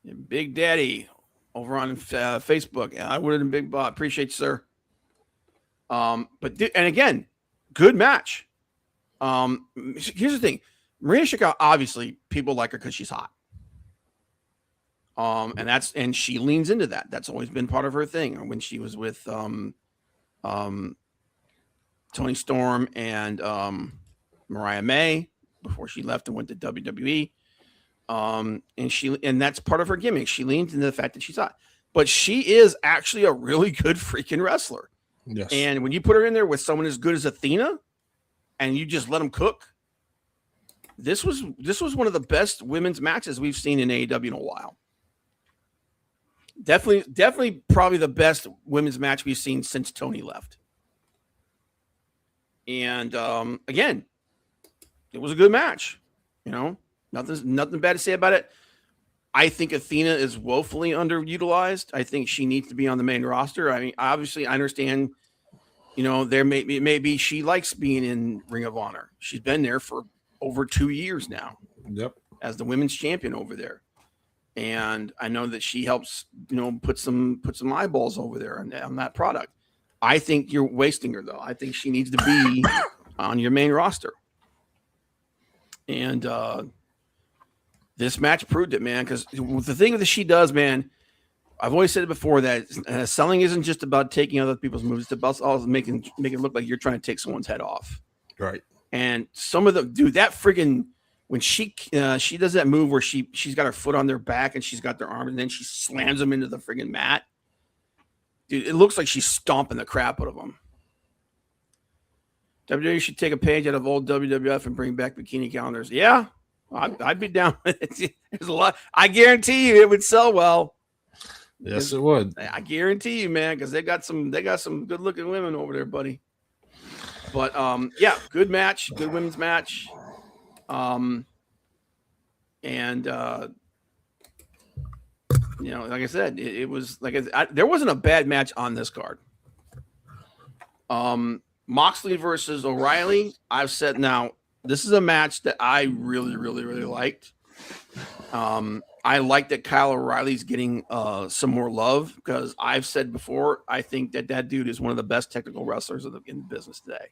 And Big Daddy over on Facebook. I would have been Big Bob. Appreciate you, sir. And again, good match. Here's the thing. Maria Shirakawa, obviously, people like her because she's hot. And she leans into that. That's always been part of her thing. When she was with Toni Storm and Mariah May before she left and went to WWE. And that's part of her gimmick. She leans into the fact that she's hot, but she is actually a really good freaking wrestler. Yes. And when you put her in there with someone as good as Athena and you just let them cook, this was one of the best women's matches we've seen in AEW in a while. Definitely probably the best women's match we've seen since Tony left. And again, it was a good match. Nothing bad to say about it. I think Athena is woefully underutilized. I think she needs to be on the main roster. I mean, obviously, I understand. Maybe she likes being in Ring of Honor. She's been there for over 2 years now. Yep. As the women's champion over there, and I know that she helps. Put some eyeballs over there on that product. I think you're wasting her though. I think she needs to be on your main roster. And this match proved it, man, because the thing that she does, man, I've always said it before that selling isn't just about taking other people's moves. It's about also making it look like you're trying to take someone's head off. Right. And some of the that friggin' when she does that move where she's got her foot on their back and she's got their arm and then she slams them into the friggin' mat. Dude, it looks like she's stomping the crap out of them. WWE should take a page out of old WWF and bring back bikini calendars. Yeah, I'd be down with it. There's a lot. I guarantee you it would sell well. Yes, it would. I guarantee you, man, because they got some good looking women over there, buddy. But yeah, good match, good women's match. Like I said, it was like there wasn't a bad match on this card. Moxley versus O'Reilly. I've said now this is a match that I really, really, really liked. I like that Kyle O'Reilly's getting some more love because I've said before I think that dude is one of the best technical wrestlers in the business today.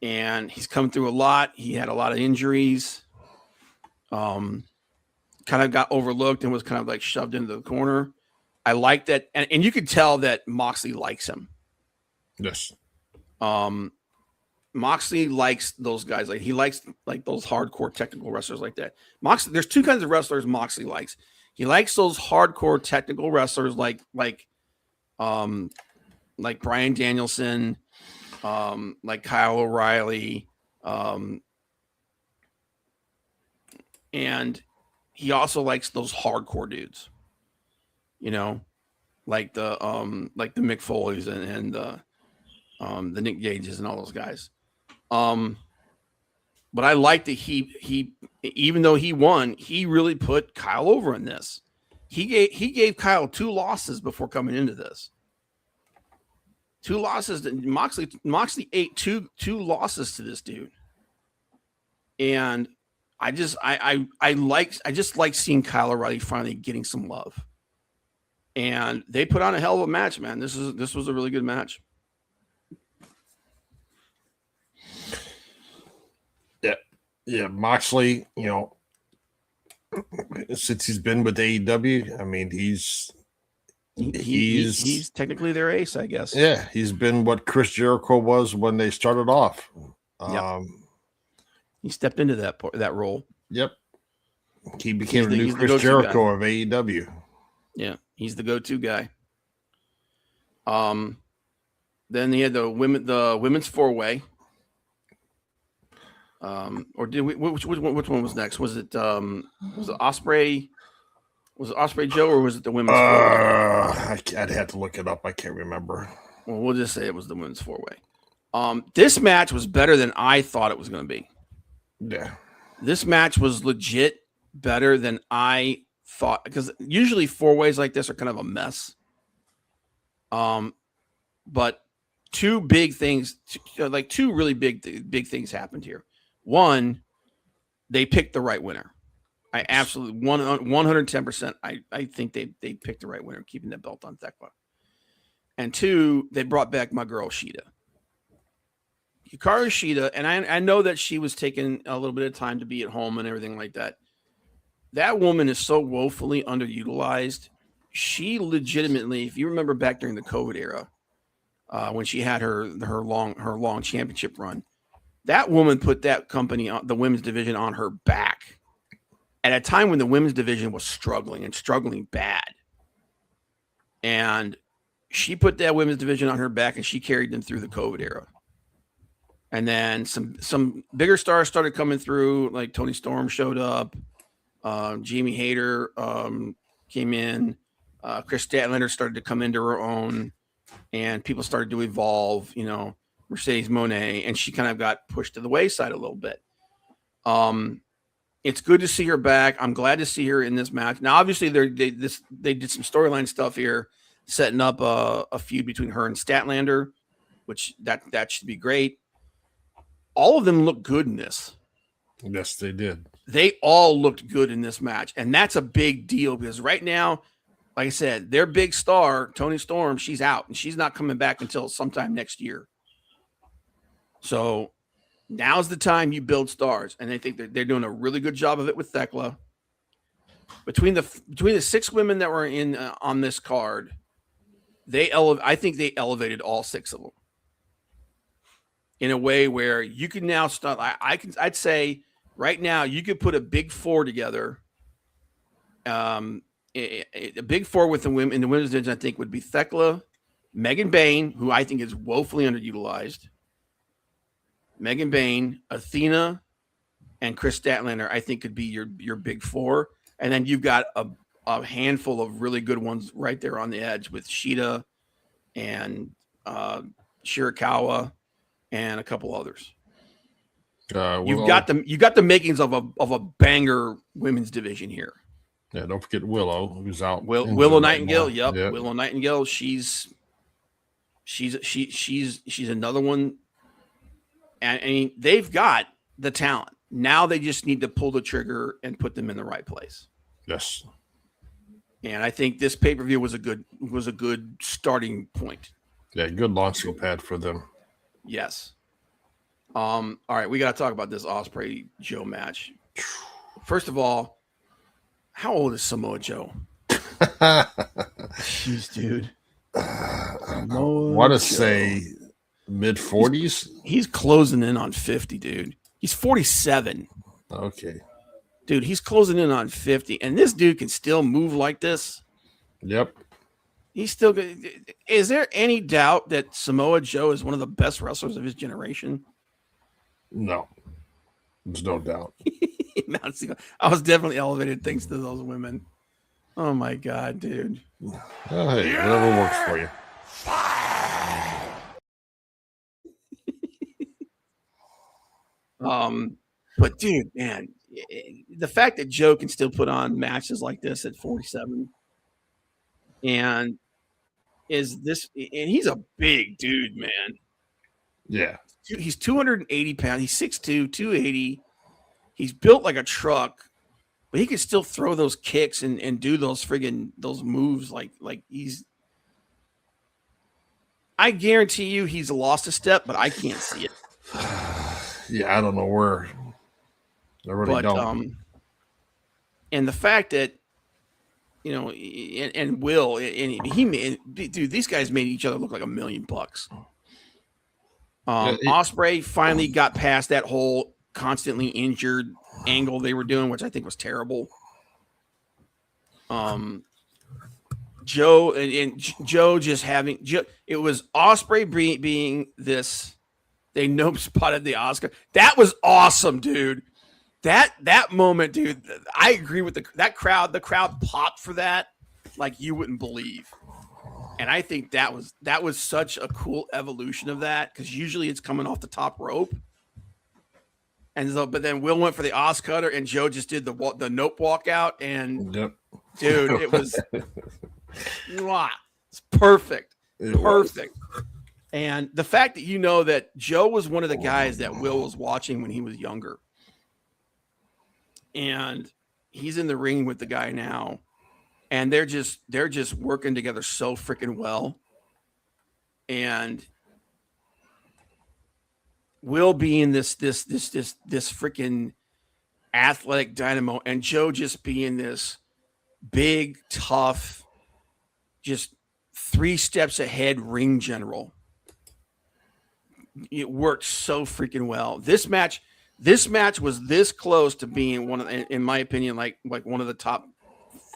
And he's come through a lot. He had a lot of injuries. Kind of got overlooked and was kind of like shoved into the corner. I like that, and you could tell that Moxley likes him. Yes. Moxley likes those guys. Like he likes like those hardcore technical wrestlers like that. Moxley, there's two kinds of wrestlers Moxley likes. He likes those hardcore technical wrestlers like Bryan Danielson, like Kyle O'Reilly, and he also likes those hardcore dudes. You know, like the Mick Foleys and the Nick Gages and all those guys. But I like that he even though he won, he really put Kyle over in this. He gave Kyle 2 losses before coming into this. 2 losses. Moxley ate two losses to this dude. And I just like seeing Kyle O'Reilly finally getting some love. And they put on a hell of a match, man. This was a really good match. Yeah, Moxley, you know, since he's been with AEW, I mean, he's technically their ace, I guess. Yeah, he's been what Chris Jericho was when they started off. Yep. He stepped into that role. Yep. He became the new Chris Jericho of AEW. Yeah, he's the go-to guy. Then he had the women's 4-way. Or did we? Which one was next? Was it Osprey? Was it Osprey Joe or was it the women's 4-way? I'd have to look it up. I can't remember. Well, we'll just say it was the women's 4-way. This match was better than I thought it was going to be. Yeah, this match was legit better than I thought because usually 4-ways like this are kind of a mess. But two big things, like two really big things happened here. One, they picked the right winner. I absolutely 110%. I think they picked the right winner, keeping that belt on Thekla. And two, they brought back my girl Shida. Hikaru Shida, and I know that she was taking a little bit of time to be at home and everything like that. That woman is so woefully underutilized. She legitimately, if you remember back during the COVID era, when she had her long championship run, that woman put that company, the women's division, on her back at a time when the women's division was struggling bad. And she put that women's division on her back and she carried them through the COVID era. And then some bigger stars started coming through, like Toni Storm showed up. Jamie Hayter came in. Chris Statlander started to come into her own. And people started to evolve, you know, Mercedes Moné, and she kind of got pushed to the wayside a little bit. It's good to see her back. I'm glad to see her in this match. Now, obviously, they did some storyline stuff here, setting up a feud between her and Statlander, which that should be great. All of them look good in this. Yes, they did. They all looked good in this match, and that's a big deal because right now, like I said, their big star, Toni Storm, she's out, and she's not coming back until sometime next year. So now's the time you build stars, and I think they're doing a really good job of it with Thekla. Between the 6 women that were in on this card, I think they elevated all 6 of them in a way where you can now start. I'd say right now you could put a big 4 together. A big 4 with the women in the women's division, I think, would be Thekla, Megan Bayne, who I think is woefully underutilized. Megan Bayne, Athena, and Chris Statlander, I think, could be your big 4. And then you've got a handful of really good ones right there on the edge with Shida and Shirakawa and a couple others. You got the makings of a banger women's division here. Yeah, don't forget Willow, who's out. Willow Nightingale, yep. Willow Nightingale, she's She's another one. And I mean, they've got the talent. Now they just need to pull the trigger and put them in the right place. Yes. And I think this pay-per-view was a good starting point. Yeah, good launching pad for them. Yes. All right, we got to talk about this Ospreay Joe match. First of all, how old is Samoa Joe? Jeez, dude. I want to say mid-40s. He's closing in on 50, dude. He's 47. Okay. Dude, he's closing in on 50, and this dude can still move like this. Yep. He's still good. Is there any doubt that Samoa Joe is one of the best wrestlers of his generation? No. There's no doubt. I was definitely elevated thanks to those women. Oh, my God, dude. Oh, hey, whatever works for you. But dude, man, the fact that Joe can still put on matches like this at 47 and he's a big dude, man. Yeah. He's 280 pounds. He's 6'2", 280. He's built like a truck, but he can still throw those kicks and do those moves like he's. I guarantee you he's lost a step, but I can't see it. Yeah, I don't know where. I really don't. And the fact that, you know, and Will, and he made, dude, these guys made each other look like $1 million. Ospreay finally got past that whole constantly injured angle they were doing, which I think was terrible. Joe and Joe just having it was Ospreay being this. They nope spotted the Oscar. That was awesome, dude. That moment, dude. I agree with that crowd. The crowd popped for that like you wouldn't believe. And I think that was such a cool evolution of that, because usually it's coming off the top rope. And so, but then Will went for the Os cutter, and Joe just did the nope walkout. And yep. Dude, it was it's perfect. Perfect. And the fact that you know that Joe was one of the guys that Will was watching when he was younger. And he's in the ring with the guy now. And they're just working together so freaking well. And Will being this freaking athletic dynamo, and Joe just being this big, tough, just 3 steps ahead ring general. It worked so freaking well. This match was this close to being one of, in my opinion, like one of the top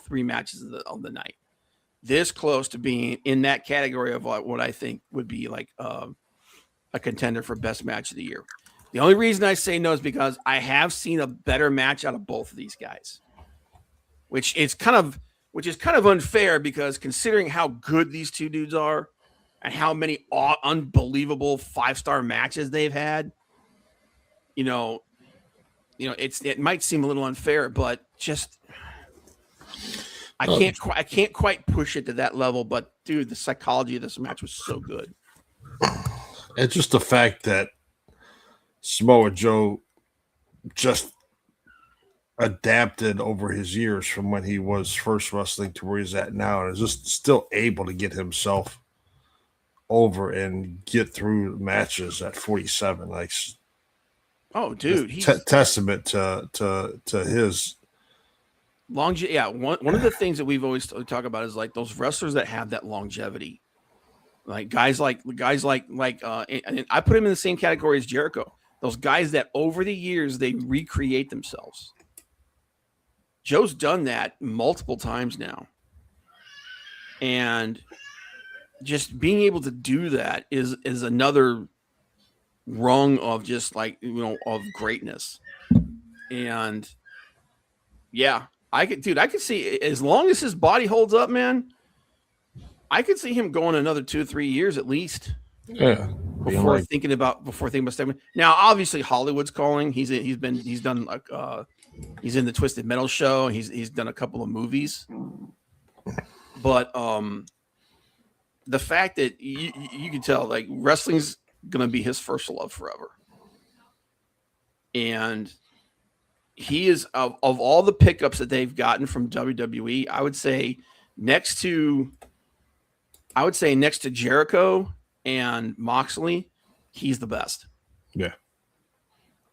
3 matches of the night. This close to being in that category of what I think would be like a contender for best match of the year. The only reason I say no is because I have seen a better match out of both of these guys, which is kind of unfair, because considering how good these two dudes are and how many unbelievable 5-star matches they've had, it might seem a little unfair, but just I can't quite push it to that level. But dude, the psychology of this match was so good. It's just the fact that Samoa Joe just adapted over his years from when he was first wrestling to where he's at now, and is just still able to get himself over and get through matches at 47. Like, oh, dude, he's testament to his longevity. Yeah, one of the things that we've always talk about is like those wrestlers that have that longevity. Like guys like and I put him in the same category as Jericho. Those guys that over the years they recreate themselves. Joe's done that multiple times now. And just being able to do that is another rung of just like, of greatness. And yeah, I could see, as long as his body holds up, man, I could see him going another 2 or 3 years at least. Yeah. Before thinking about stepping. Now, obviously, Hollywood's calling. He's in the Twisted Metal show. He's done a couple of movies, but the fact that you can tell, like, wrestling's going to be his first love forever. And he is, of all the pickups that they've gotten from WWE, I would say next to Jericho and Moxley, he's the best. Yeah.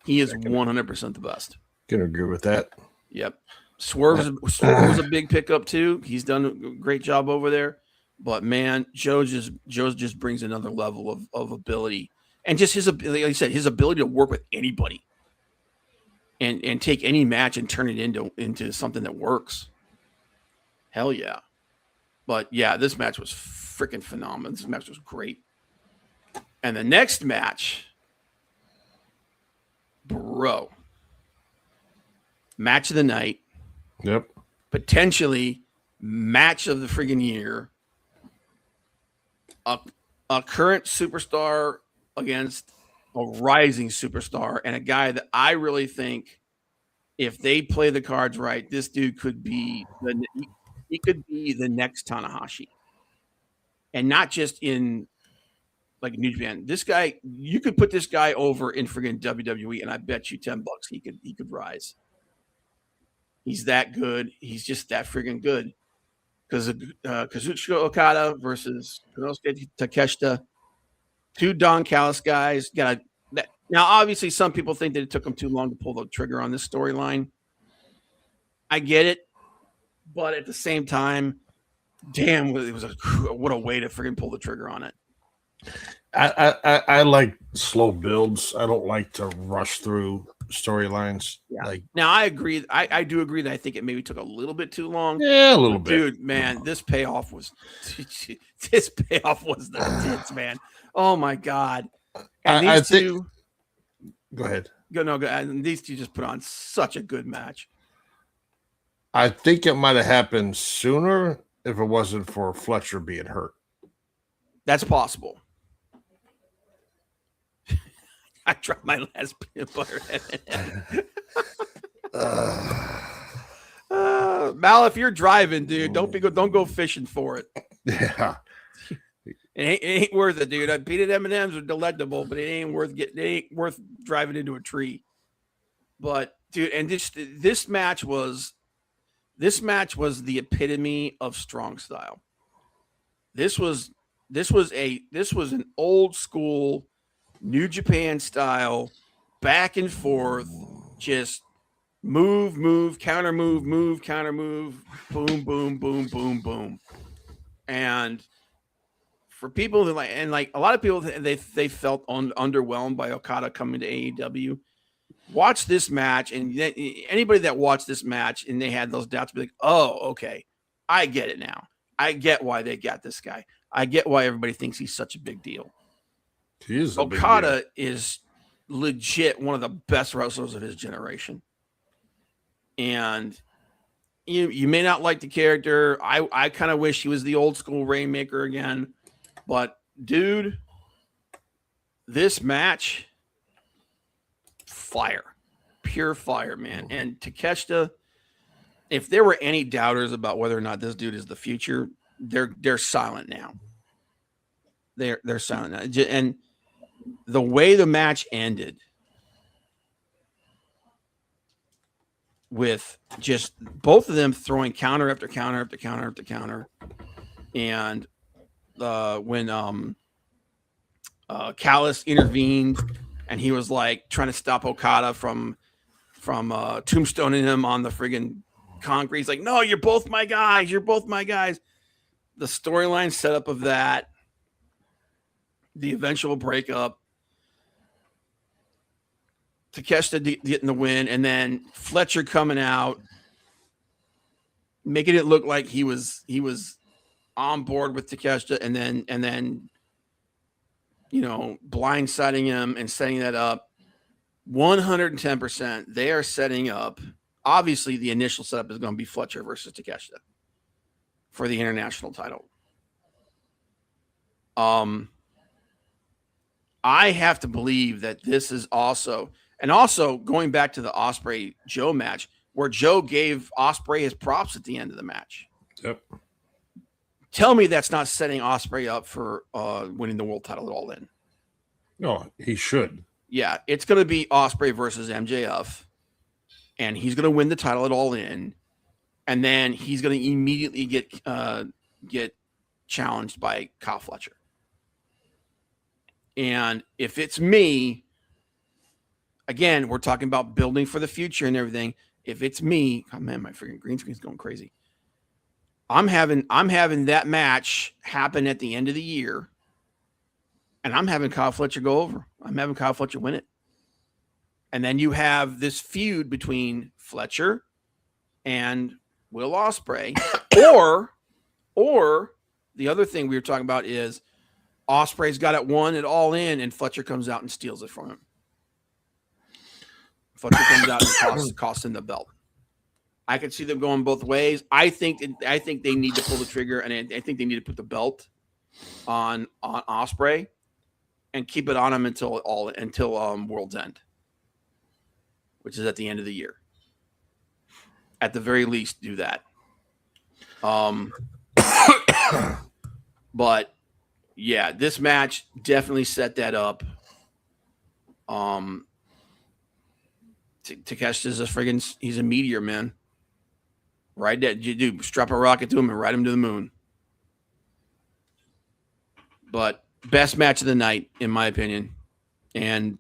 He is 100% the best. Can agree with that. Yep. Swerve was a big pickup too. He's done a great job over there. But man, Joe just brings another level of ability. And just his ability, like I said, his ability to work with anybody and take any match and turn it into something that works. Hell yeah. But yeah, this match was freaking phenomenal. This match was great. And the next match, bro, match of the night. Yep. Potentially match of the friggin' year. A current superstar against a rising superstar, and a guy that I really think, if they play the cards right, this dude could be the next Tanahashi. And not just in like New Japan. This guy, you could put this guy over in friggin' WWE, and I bet you $10 he could rise. He's that good. He's just that friggin' good. Because Kazuchika Okada versus Konosuke Takeshita, two Don Callis guys. Now, obviously, some people think that it took them too long to pull the trigger on this storyline. I get it, but at the same time, damn, what a way to friggin' pull the trigger on it. I like slow builds. I don't like to rush through storylines. Yeah. Like, now, I agree. I do agree that I think it maybe took a little bit too long. Yeah, a little bit. Dude, man, this payoff was the tits, man. Oh my God. And these two. Go ahead. Go. And these two just put on such a good match. I think it might have happened sooner if it wasn't for Fletcher being hurt. That's possible. I dropped my last peanut butter. Mal, if you're driving, dude, don't go fishing for it. Yeah, it ain't worth it, dude. Peanut M&Ms are delectable, but it ain't worth driving into a tree. But dude, and this match was the epitome of strong style. This was an old school New Japan style, back and forth, just move, counter move, counter move, boom, boom, boom, boom, boom. And for people that like a lot of people, they felt underwhelmed by Okada coming to AEW. Watch this match, and anybody that watched this match and they had those doubts, be like, oh, okay, I get it now. I get why they got this guy. I get why everybody thinks he's such a big deal. Okada is legit one of the best wrestlers of his generation. And you may not like the character. I kind of wish he was the old school Rainmaker again. But, dude, this match, fire. Pure fire, man. And Takeshita, if there were any doubters about whether or not this dude is the future, they're silent now. They're silent now. And the way the match ended with just both of them throwing counter after counter after counter after counter, and when Callis intervened and he was like trying to stop Okada from tombstoning him on the friggin' concrete. He's like, no, you're both my guys. You're both my guys. The storyline setup of that, the eventual breakup, Takeshita getting the win, and then Fletcher coming out, making it look like he was on board with Takeshita, and then blindsiding him and setting that up. 110%. They are setting up. Obviously, the initial setup is going to be Fletcher versus Takeshita for the international title. I have to believe that this is also going back to the Ospreay Joe match, where Joe gave Ospreay his props at the end of the match. Yep. Tell me that's not setting Ospreay up for winning the world title at All In. No, he should. Yeah, it's going to be Ospreay versus MJF, and he's going to win the title at All In, and then he's going to immediately get challenged by Kyle Fletcher. And if it's me, again, we're talking about building for the future and everything. If it's me, oh man, my freaking green screen's going crazy. I'm having that match happen at the end of the year, and I'm having Kyle Fletcher go over. I'm having Kyle Fletcher win it. And then you have this feud between Fletcher and Will Ospreay, or the other thing we were talking about is Ospreay's got it won at All In, and Fletcher comes out and steals it from him. Fletcher comes out and costs him the belt. I could see them going both ways. I think they need to pull the trigger, and I think they need to put the belt on Ospreay and keep it on him until World's End, which is at the end of the year. At the very least, do that. But yeah, this match definitely set that up. Takeshita's he's a meteor, man. Ride that, dude. Strap a rocket to him and ride him to the moon. But best match of the night, in my opinion, and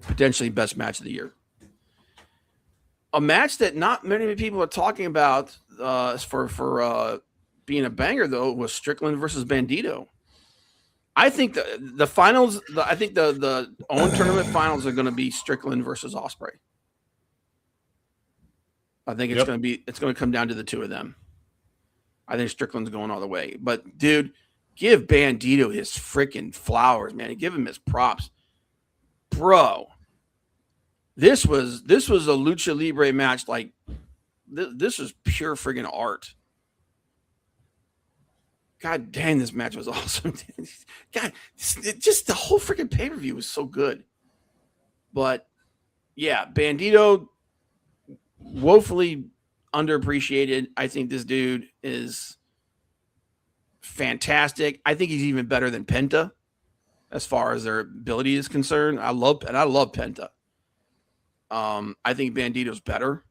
potentially best match of the year. A match that not many people are talking about for being a banger, though, was Strickland versus Bandito. I think the finals. I think the own tournament finals are going to be Strickland versus Ospreay. I think it's going to come down to the two of them. I think Strickland's going all the way. But dude, give Bandito his freaking flowers, man. Give him his props, bro. This was a lucha libre match. Like this was pure friggin' art. God dang, this match was awesome. God, just the whole freaking pay-per-view was so good. But yeah, Bandito, woefully underappreciated. I think this dude is fantastic. I think he's even better than Penta as far as their ability is concerned. I love Penta. I think Bandito's better,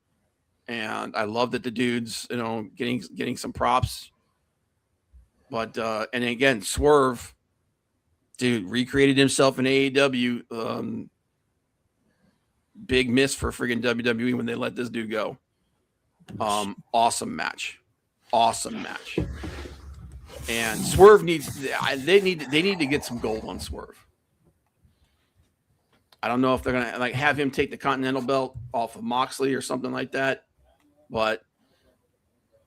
and I love that the dude's getting some props. But and again, Swerve, dude, recreated himself in AEW. Big miss for friggin' WWE when they let this dude go. Awesome match. And Swerve they need to get some gold on Swerve. I don't know if they're gonna have him take the Continental belt off of Moxley or something like that, but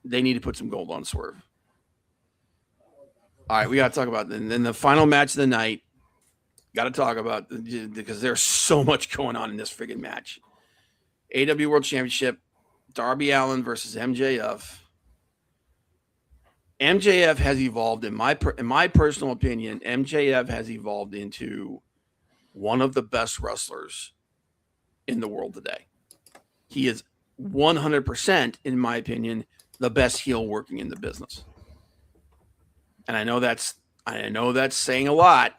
they need to put some gold on Swerve. All right, we got to talk about then the final match of the night. Got to talk about because there's so much going on in this friggin' match. AEW World Championship, Darby Allin versus MJF. MJF has evolved, in my personal opinion, MJF has evolved into one of the best wrestlers in the world today. He is 100%, in my opinion, the best heel working in the business. And I know that's saying a lot.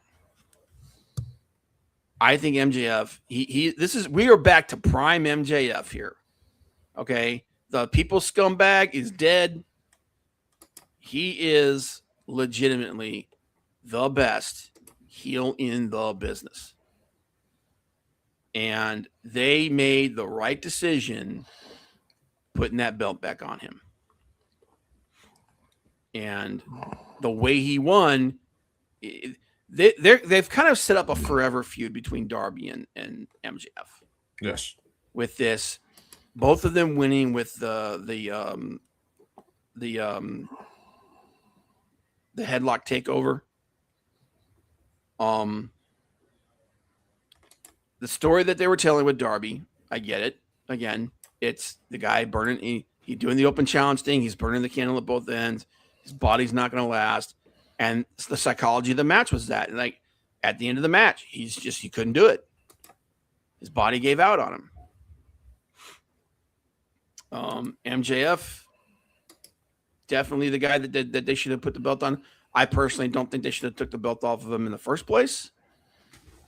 I think MJF, we are back to prime MJF here. Okay. The people scumbag is dead. He is legitimately the best heel in the business. And they made the right decision putting that belt back on him. And the way he won, they've kind of set up a forever feud between Darby and MJF. Yes. With this, both of them winning with the headlock takeover. The story that they were telling with Darby, I get it. Again, it's the guy burning. He doing the open challenge thing. He's burning the candle at both ends. His body's not going to last. And the psychology of the match was that. And like at the end of the match, he couldn't do it. His body gave out on him. MJF, definitely the guy that they should have put the belt on. I personally don't think they should have took the belt off of him in the first place.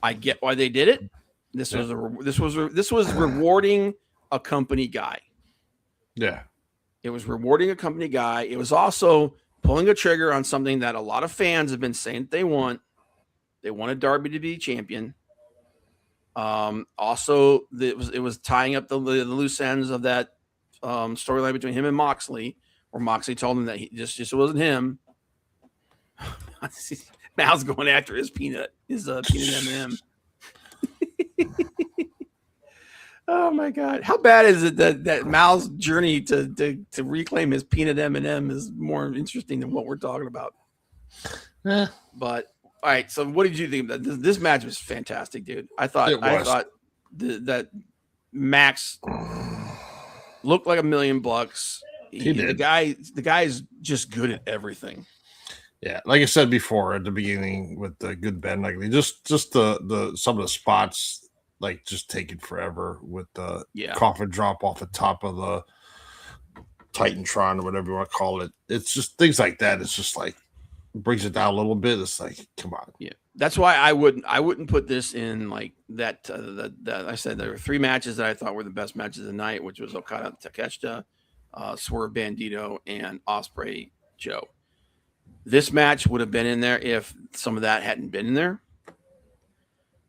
I get why they did it. This was rewarding a company guy. Yeah. It was rewarding a company guy. It was also pulling a trigger on something that a lot of fans have been saying that they want. They wanted Darby to be champion. Also, it was tying up the loose ends of that storyline between him and Moxley, where Moxley told him that he just wasn't him. Mal's going after his peanut M&M. Oh my God! How bad is it that Mal's journey to reclaim his peanut M&M is more interesting than what we're talking about? But all right, so what did you think of that? This match was fantastic, dude. I thought that Max looked like $1 million. He did. The guy's just good at everything. Yeah, like I said before at the beginning with the good Ben, like just the some of the spots, like just taking forever with the coffin drop off the top of the Titantron or whatever you want to call it. It's just things like that. It's just like brings it down a little bit. It's like, come on. Yeah, that's why I wouldn't put this in like that. That I said there were 3 matches that I thought were the best matches of the night, which was Okada Takeshita, Swerve Bandito, and Ospreay Joe. This match would have been in there if some of that hadn't been in there.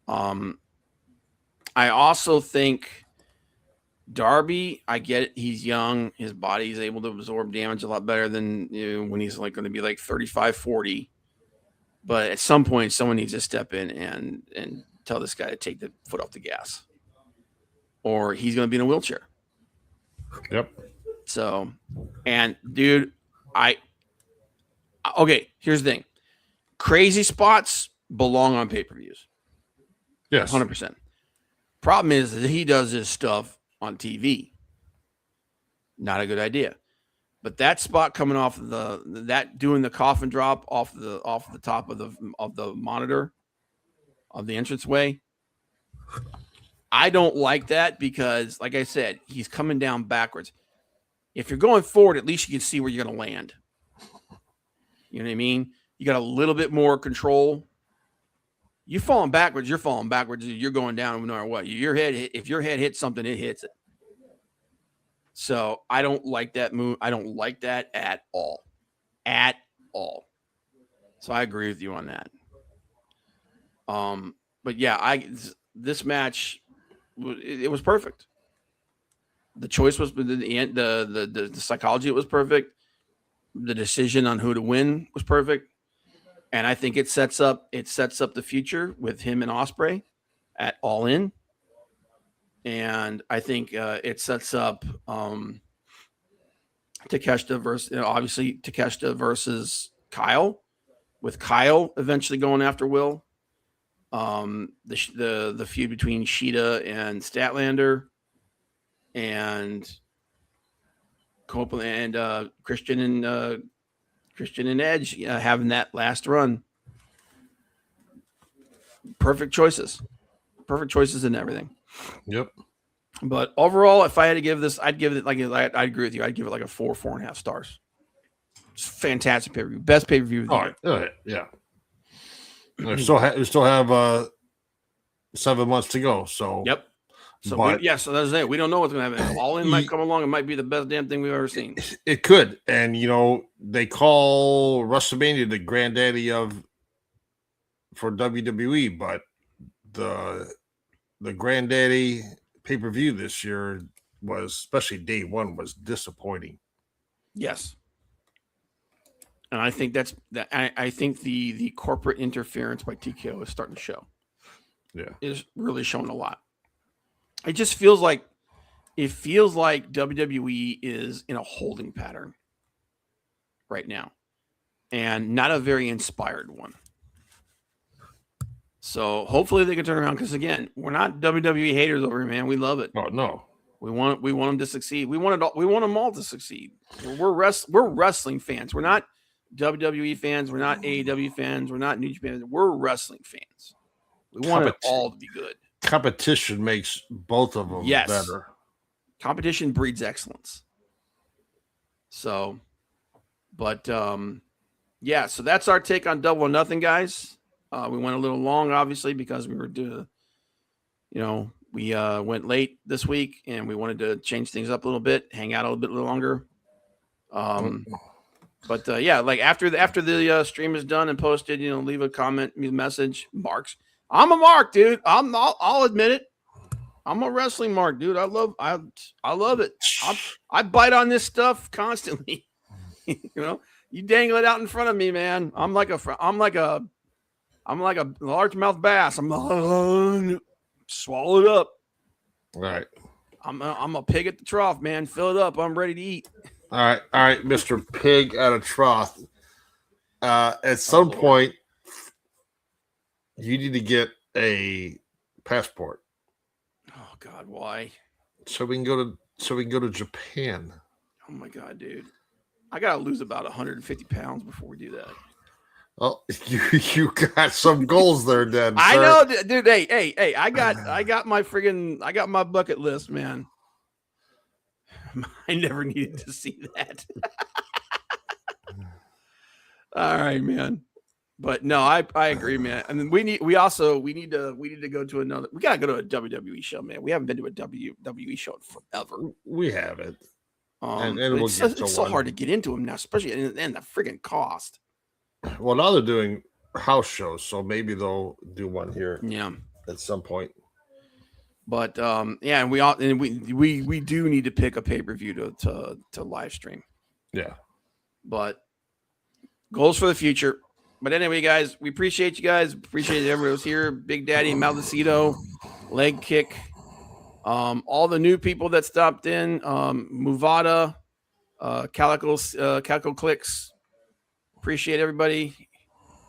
I also think Darby, I get it, he's young. His body's able to absorb damage a lot better than when he's like going to be like 35, 40. But at some point, someone needs to step in and tell this guy to take the foot off the gas, or he's going to be in a wheelchair. Yep. So, and dude, okay, here's the thing. Crazy spots belong on pay-per-views. Yes. 100%. Problem is that he does this stuff on TV. Not a good idea. But that spot coming off doing the coffin drop off the top of the monitor of the entranceway. I don't like that because, like I said, he's coming down backwards. If you're going forward, at least you can see where you're going to land. You know what I mean? You got a little bit more control. You falling backwards, you're falling backwards. You're going down no matter what. If your head hits something, it hits it. So I don't like that move. I don't like that at all. At all. So I agree with you on that. But yeah, this match, it was perfect. The choice was the psychology. It was perfect. The decision on who to win was perfect. And I think it sets up the future with him and Ospreay at All In. And I think it sets up Takeshita versus Kyle, with Kyle eventually going after Will. The feud between Sheeta and Statlander, and Copeland and Christian and Edge having that last run. Perfect choices in everything. Yep. But overall, if I had to give this, I'd give it like I agree with you. I'd give it like a 4.5 stars. It's fantastic pay-per-view, best pay-per-view of the year. Yeah. We still have 7 months to go. So yep. So so that's it. We don't know what's going to happen. All In might come along. It might be the best damn thing we've ever seen. It could, and they call WrestleMania the granddaddy for WWE, but the granddaddy pay-per-view this year was, especially day one, was disappointing. Yes. And I think I think the corporate interference by TKO is starting to show. Yeah. Is really showing a lot. It just feels like WWE is in a holding pattern right now, and not a very inspired one. So hopefully they can turn around, because again, we're not WWE haters over here, man. We love it. Oh no, we want them to succeed. We want them all to succeed. We're wrestling fans. We're not WWE fans. We're not AEW fans. We're not New Japan. We're wrestling fans. We want it all to be good. Competition makes both of them better. Competition breeds excellence. So, But yeah, so that's our take on Double or Nothing, guys. We went a little long, obviously, because we were doing, we went late this week and we wanted to change things up a little bit, hang out a little bit longer. But yeah, like after the stream is done and posted, leave a comment, leave a message. Marks. I'm a mark, dude. I'll admit it. I'm a wrestling mark, dude. I love it. I bite on this stuff constantly. You dangle it out in front of me, man. I'm like a largemouth bass. I'm swallow it up. All right. I'm a pig at the trough, man. Fill it up. I'm ready to eat. All right, Mr. Pig at a trough. At some point, you need to get a passport. Oh God, why? So we can go to Japan. Oh my God, dude. I gotta lose about 150 pounds before we do that. Well, you got some goals there, then. I know, dude. Hey, I got my bucket list, man. I never needed to see that. All right, man. But no, I agree, man. And then we need to go to another. We gotta go to a WWE show, man. We haven't been to a WWE show in forever. We haven't. And it's so hard to get into them now, especially and the freaking cost. Well, now they're doing house shows, so maybe they'll do one here. Yeah, at some point. But yeah, and we do need to pick a pay-per-view to live stream. Yeah. But goals for the future. But anyway, guys, we appreciate you guys. Appreciate everyone who's here. Big Daddy, Maldacito, Leg Kick. All the new people that stopped in, Muvada, Calico Clicks. Appreciate everybody.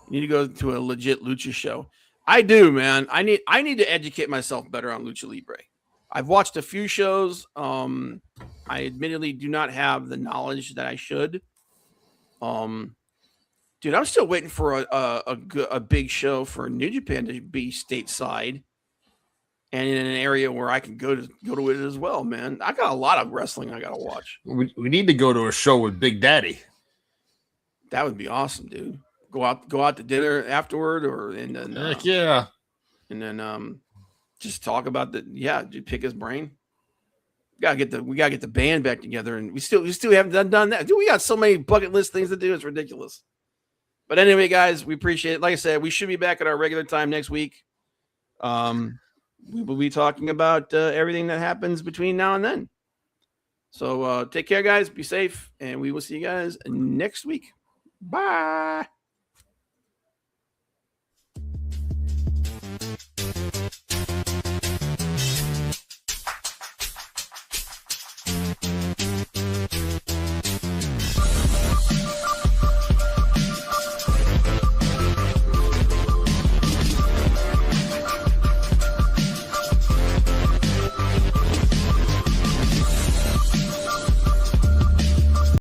You need to go to a legit lucha show. I do, man. I need to educate myself better on Lucha Libre. I've watched a few shows. I admittedly do not have the knowledge that I should. Dude, I'm still waiting for a big show for New Japan to be stateside and in an area where I can go to it as well, man. I got a lot of wrestling I got to watch. We need to go to a show with Big Daddy. That would be awesome, dude. Go out to dinner afterward, Heck yeah, and then just talk about dude, pick his brain. We gotta get the band back together, and we still haven't done that. Dude, we got so many bucket list things to do. It's ridiculous. But anyway, guys, we appreciate it. Like I said, we should be back at our regular time next week. We will be talking about everything that happens between now and then. So take care, guys. Be safe, and we will see you guys next week. Bye.